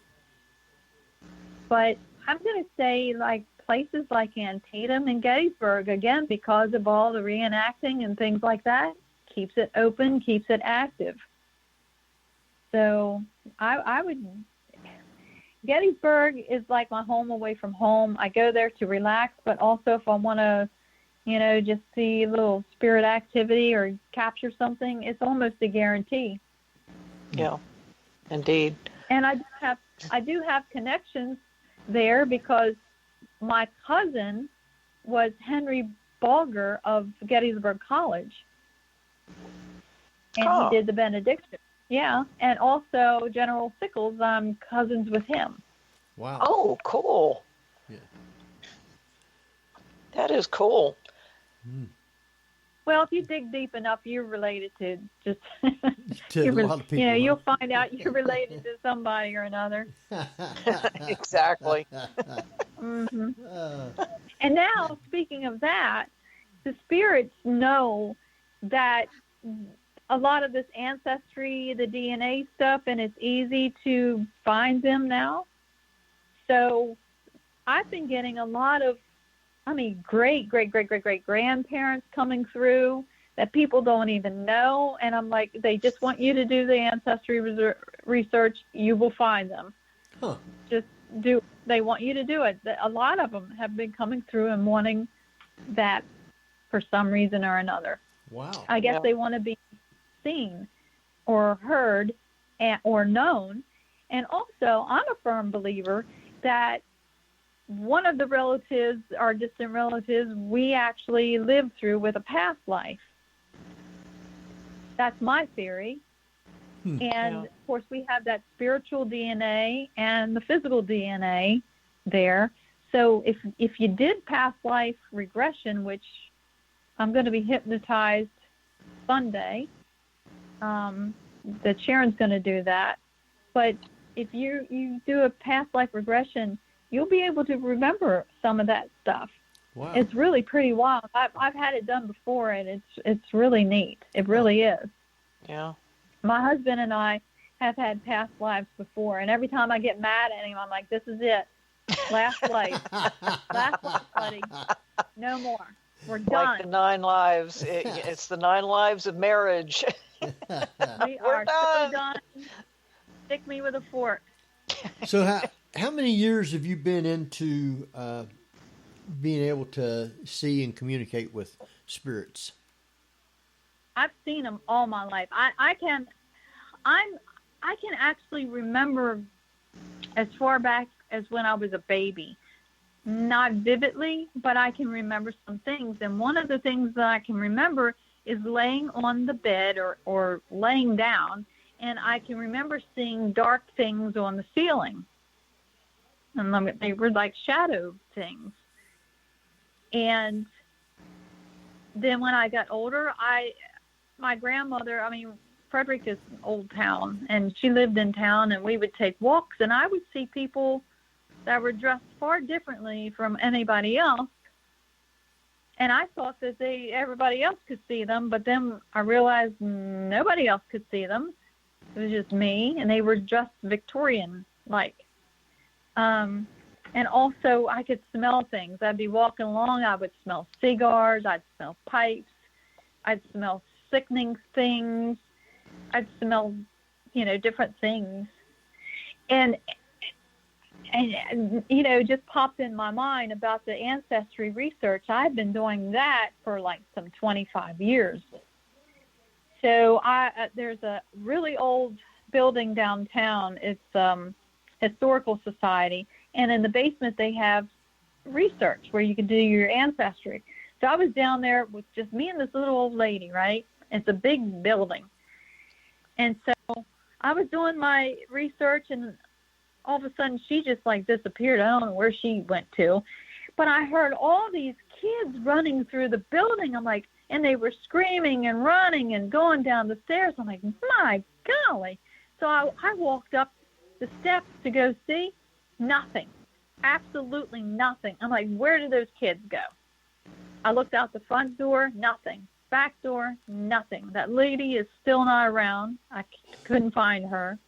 But I'm going to say like places like Antietam and Gettysburg, again, because of all the reenacting and things like that, keeps it open, keeps it active. So I would, Gettysburg is like my home away from home. I go there to relax, but also if I want to, just see a little spirit activity or capture something, it's almost a guarantee. Yeah, indeed. And I do have connections there because my cousin was Henry Balger of Gettysburg College. And he did the benediction. Yeah, and also General Sickles, I'm cousins with him. Wow. Oh, cool. Yeah. That is cool. Well, if you dig deep enough, you're related to just To a lot of people. You know, huh? you'll find out you're related to somebody or another. Exactly. hmm Uh, And now, speaking of that, the spirits know that a lot of this ancestry, the DNA stuff, and it's easy to find them now. So I've been getting a lot of, great grandparents coming through that people don't even know. And I'm like, they just want you to do the ancestry research. You will find them. huh. Just do. They want you to do it. A lot of them have been coming through and wanting that for some reason or another. Wow. I guess Yeah. they want to be seen or heard or known. And also, I'm a firm believer that one of the relatives, our distant relatives, we actually lived through with a past life. That's my theory. And, Yeah. of course, we have that spiritual DNA and the physical DNA there. So if you did past life regression, which I'm going to be hypnotized Sunday, that Sharon's going to do that. But if you do a past life regression, you'll be able to remember some of that stuff. Wow. It's really pretty wild. I've had it done before, and it's really neat. It really is. Yeah. My husband and I have had past lives before, and every time I get mad at him, I'm like, this is it. Last life. Last life, buddy. No more. We're done. Like the 9 lives. It's the 9 lives of marriage. We We're are so done. Stick me with a fork. So how many years have you been into being able to see and communicate with spirits? I've seen them all my life. I can actually remember as far back as when I was a baby. Not vividly, but I can remember some things. And one of the things that I can remember is laying on the bed or laying down, and I can remember seeing dark things on the ceiling. And they were like shadow things. And then when I got older, my grandmother, Frederick is an old town, and she lived in town, and we would take walks, and I would see people that were dressed far differently from anybody else. And I thought that everybody else could see them, but then I realized nobody else could see them. It was just me, and they were dressed Victorian-like. And also, I could smell things. I'd be walking along, I would smell cigars, I'd smell pipes, I'd smell sickening things, I'd smell, different things. And just popped in my mind about the ancestry research. I've been doing that for like some 25 years. So there's a really old building downtown. It's Historical Society, and in the basement they have research where you can do your ancestry. So I was down there with just me and this little old lady, right? It's a big building. And so I was doing my research, and all of a sudden she just like disappeared. I don't know where she went to. But I heard all these kids running through the building. I'm like, and they were screaming and running and going down the stairs. I'm like, my golly. So I walked up the steps to go see. Nothing. Absolutely nothing. I'm like, where did those kids go? I looked out the front door. Nothing. Back door. Nothing. That lady is still not around. I couldn't find her.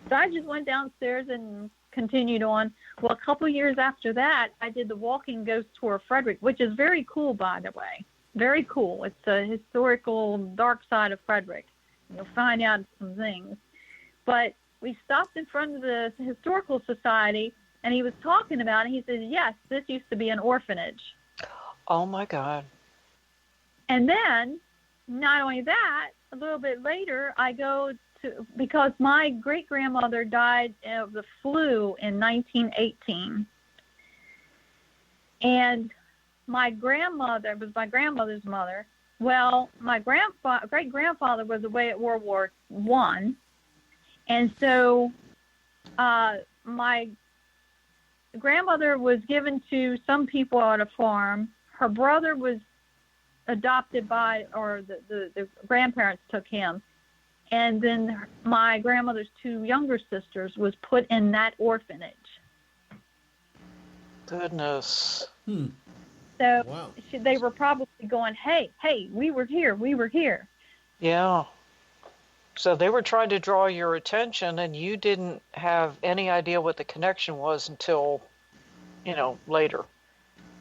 So I just went downstairs and continued on. Well, a couple of years after that, I did the Walking Ghost Tour of Frederick, which is very cool, by the way. Very cool. It's a historical dark side of Frederick. You'll find out some things. But we stopped in front of the Historical Society, and he was talking about it. He said, yes, this used to be an orphanage. Oh, my God. And then, not only that, a little bit later, I go to, because my great-grandmother died of the flu in 1918. And my grandmother was my grandmother's mother. Well, my great-grandfather was away at World War I. And so my grandmother was given to some people at a farm. Her brother was adopted by, or the grandparents took him. And then my grandmother's 2 younger sisters was put in that orphanage. Goodness. So Wow. they were probably going, hey, we were here. Yeah. So they were trying to draw your attention, and you didn't have any idea what the connection was until, later.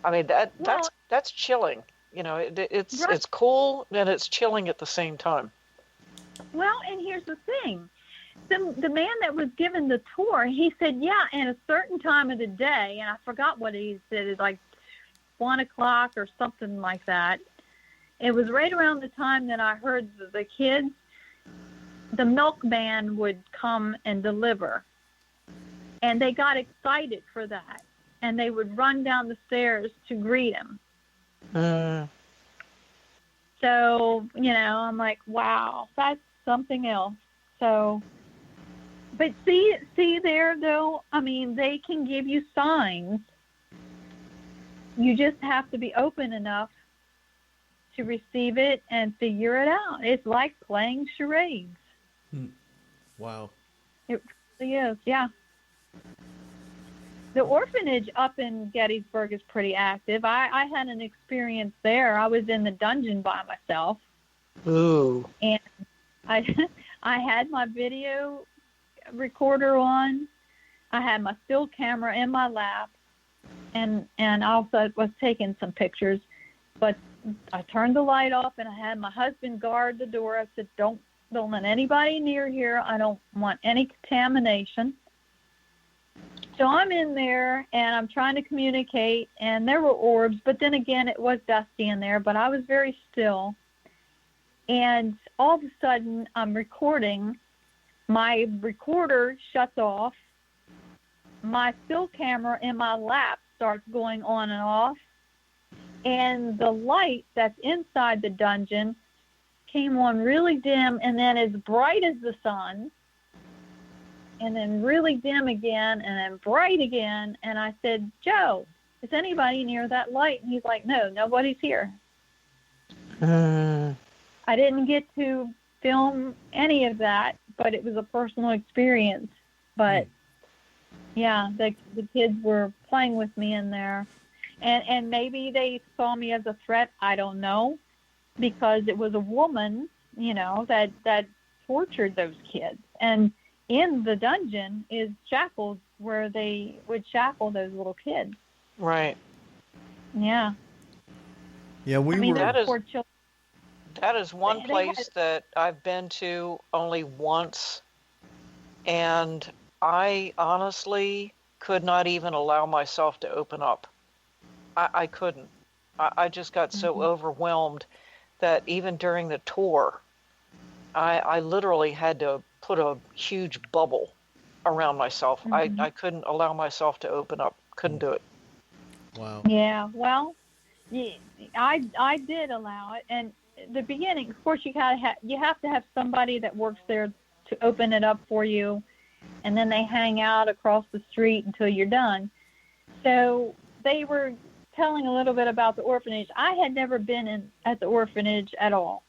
I mean, that's chilling. It's cool and it's chilling at the same time. Well, and here's the thing. The man that was given the tour, he said, yeah, in a certain time of the day, and I forgot what he said, it's like 1 o'clock or something like that. It was right around the time that I heard the kids, the milkman would come and deliver. And they got excited for that. And they would run down the stairs to greet him. So, I'm like, wow, that's something else. So, but see there, though, I mean, they can give you signs. You just have to be open enough to receive it and figure it out. It's like playing charades. Wow. It really is, yeah. The orphanage up in Gettysburg is pretty active. I had an experience there. I was in the dungeon by myself. Ooh. And I had my video recorder on. I had my still camera in my lap, and also was taking some pictures. But I turned the light off, and I had my husband guard the door. I said, don't let anybody near here. I don't want any contamination. So I'm in there, and I'm trying to communicate, and there were orbs, but then again, it was dusty in there, but I was very still. And all of a sudden, I'm recording. My recorder shuts off. My still camera in my lap starts going on and off. And the light that's inside the dungeon came on really dim and then as bright as the sun. And then really dim again, and then bright again. And I said, Joe, is anybody near that light? And he's like, no, nobody's here. I didn't get to film any of that, but it was a personal experience. But, yeah, the kids were playing with me in there. And maybe they saw me as a threat. I don't know, because it was a woman, that tortured those kids. And in the dungeon is shackles where they would shackle those little kids. Right. Yeah. Yeah, that is one place that I've been to only once, and I honestly could not even allow myself to open up. I couldn't. I just got so overwhelmed that even during the tour, I literally had to put a huge bubble around myself. I couldn't allow myself to open up. Couldn't do it. Wow. Yeah, well, I did allow it. And the beginning, of course, you have to have somebody that works there to open it up for you, and then they hang out across the street until you're done. So they were telling a little bit about the orphanage. I had never been at the orphanage at all.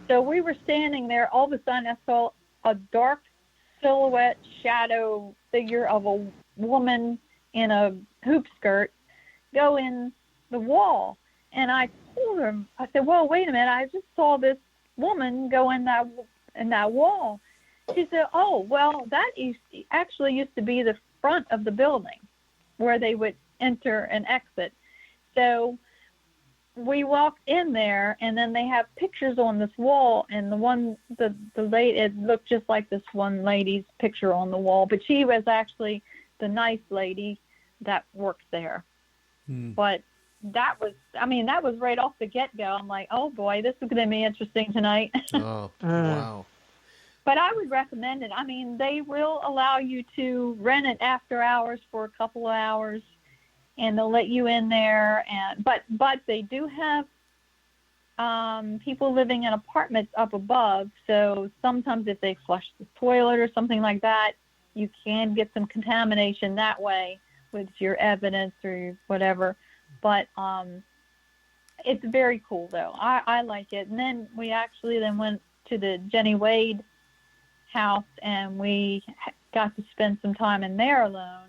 So we were standing there. All of a sudden, I saw a dark silhouette shadow figure of a woman in a hoop skirt go in the wall. And I told her, I said, well, wait a minute. I just saw this woman go in that wall. She said, oh, well, that actually used to be the front of the building where they would enter and exit. So we walked in there, and then they have pictures on this wall, and the lady, it looked just like this one lady's picture on the wall, but she was actually the nice lady that worked there. But that was right off the get-go. I'm like, oh boy, this is going to be interesting tonight. Oh, wow. But I would recommend it. I mean, they will allow you to rent it after hours for a couple of hours, and they'll let you in there. But they do have people living in apartments up above. So sometimes if they flush the toilet or something like that, you can get some contamination that way. with your evidence or whatever. But it's very cool, though. I like it. And then we actually then went to the Jenny Wade house, and we got to spend some time in there alone.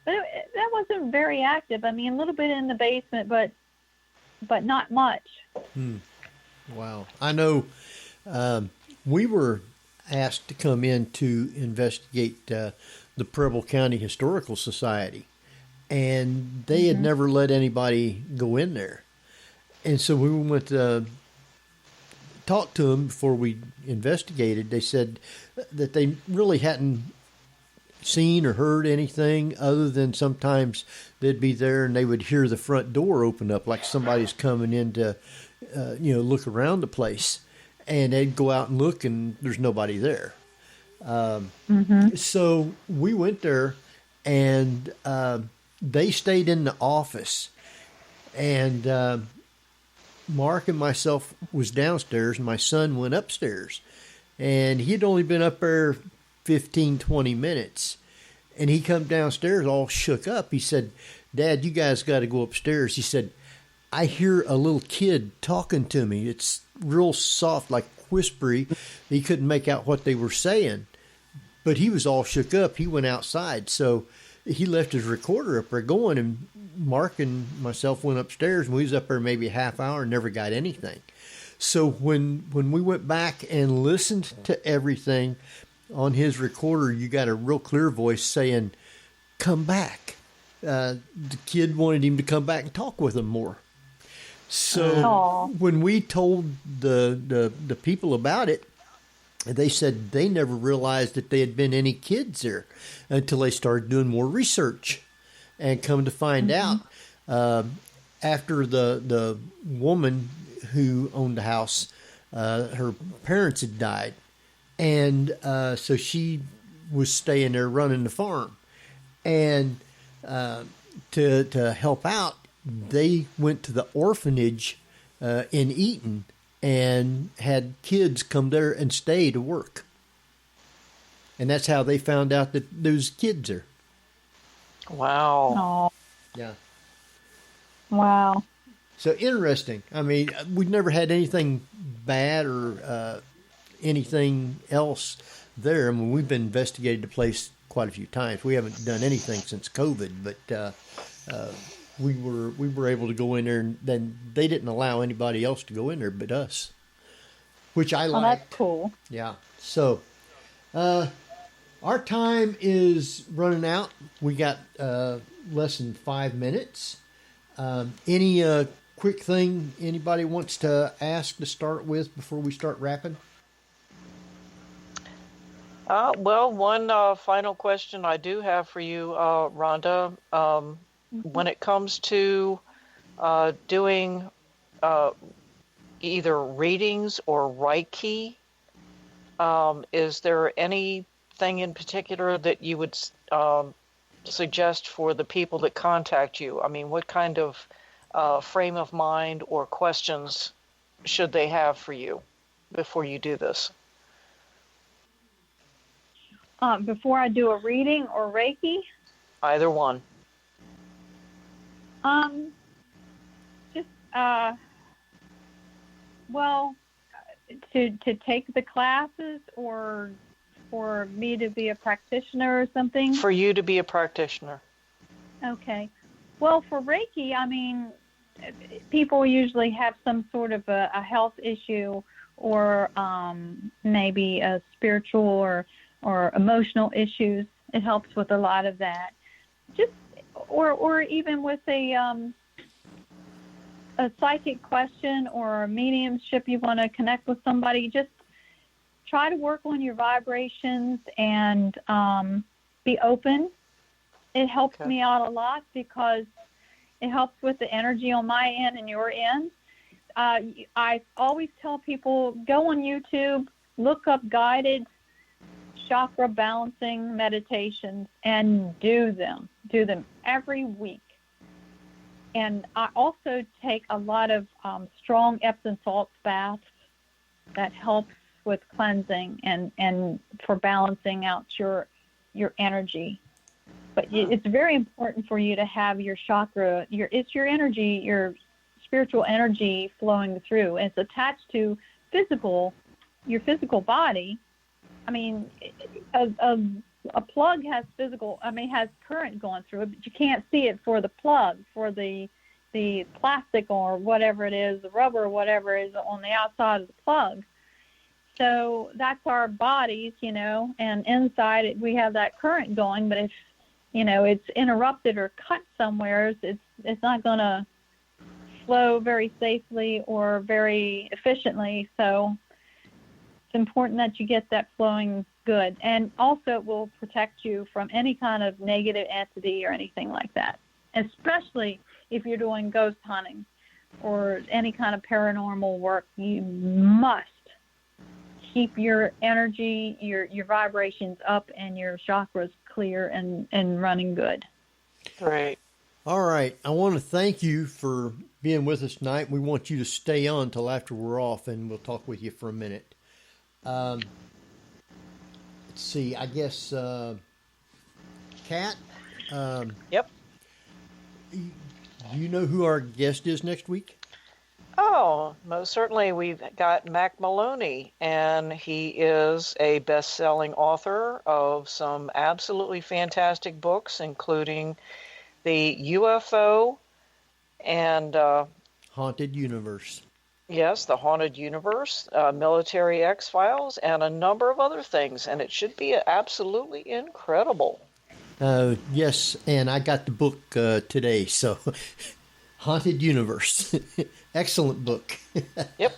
But that wasn't very active. I mean, a little bit in the basement, but not much. Wow. I know we were asked to come in to investigate the Preble County Historical Society, and they had never let anybody go in there. And so we went to talk to them before we investigated. They said that they really hadn't seen or heard anything other than sometimes they'd be there and they would hear the front door open up like somebody's coming in to, look around the place. And they'd go out and look and there's nobody there. So we went there and they stayed in the office. And Mark and myself was downstairs and my son went upstairs. And he'd only been up there 15, 20 minutes. And he come downstairs all shook up. He said, "Dad, you guys got to go upstairs." He said, "I hear a little kid talking to me. It's real soft, like whispery." He couldn't make out what they were saying. But he was all shook up. He went outside. So he left his recorder up there going, and Mark and myself went upstairs, and we was up there maybe a half hour and never got anything. So when we went back and listened to everything on his recorder, you got a real clear voice saying, "Come back." The kid wanted him to come back and talk with him more. So when we told the people about it, they said they never realized that there had been any kids there until they started doing more research, and come to find out after the woman who owned the house, her parents had died, and so she was staying there running the farm, and to help out, they went to the orphanage in Eaton and had kids come there and stay to work. And that's how they found out that those kids are. Wow. Yeah. Wow. So interesting. I mean, we've never had anything bad or anything else there. I mean, we've been investigated the place quite a few times. We haven't done anything since COVID, but we were able to go in there, and then they didn't allow anybody else to go in there but us, which I liked. Oh, that's cool. Yeah. So our time is running out. We got less than 5 minutes. Any quick thing anybody wants to ask to start with before we start wrapping? Well, one final question I do have for you, Rhonda. When it comes to doing either readings or Reiki, is there anything in particular that you would suggest for the people that contact you? I mean, what kind of frame of mind or questions should they have for you before you do this? Before I do a reading or Reiki? Either one. Just to take the classes, or for me to be a practitioner or something? For you to be a practitioner. Okay. Well, for Reiki, I mean, people usually have some sort of a health issue, or maybe a spiritual or emotional issues. It helps with a lot of that. Just or even with a psychic question or a mediumship, you want to connect with somebody, just try to work on your vibrations and be open. It helps me out a lot because it helps with the energy on my end and your end. I always tell people, go on YouTube, look up guided chakra balancing meditations and do them every week. And I also take a lot of strong Epsom salt baths that helps with cleansing and for balancing out your energy. But it's very important for you to have your chakra, it's your energy, your spiritual energy flowing through. And it's attached to your physical body. I mean, a plug has has current going through it, but you can't see it for the plug, for the plastic or whatever it is, the rubber or whatever is on the outside of the plug. So that's our bodies, and inside we have that current going, but if, it's interrupted or cut somewhere, it's not going to flow very safely or very efficiently. So it's important that you get that flowing good. And also it will protect you from any kind of negative entity or anything like that, especially if you're doing ghost hunting or any kind of paranormal work. You must keep your energy, your vibrations up, and your chakras clear and running good. Great. All right. I want to thank you for being with us tonight. We want you to stay on till after we're off, and we'll talk with you for a minute. Let's see. I guess, Kat? Yep. Do you know who our guest is next week? Oh, most certainly. We've got Mac Maloney, and he is a best-selling author of some absolutely fantastic books, including the UFO and Haunted Universe. Yes, the Haunted Universe, Military X-Files, and a number of other things, and it should be absolutely incredible. Yes, and I got the book today, so Haunted Universe. Excellent book. Yep.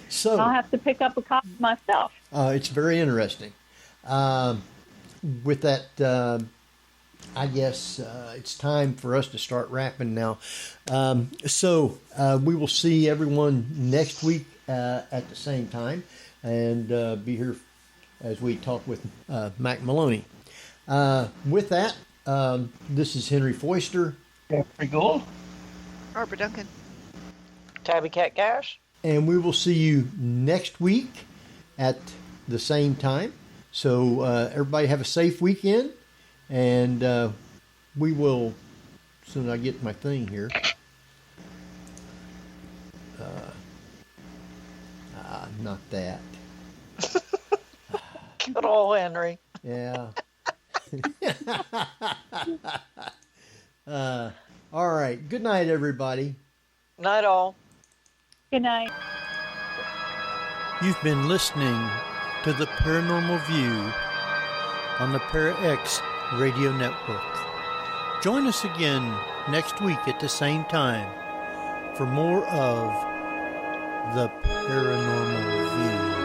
So I'll have to pick up a copy myself. It's very interesting. With that, I guess it's time for us to start wrapping now. So we will see everyone next week at the same time, and be here as we talk with Mac Maloney. With that, this is Henry Foister. Jeffrey Gould. Barbara Duncan. Tabby Cat Gash. And we will see you next week at the same time. So everybody have a safe weekend. And we will, as soon as I get my thing here. Not that. Good old Henry. Yeah. All right. Good night, everybody. Night all. Good night. You've been listening to the Paranormal View on the ParaX Radio Network. Join us again next week at the same time for more of the Paranormal View.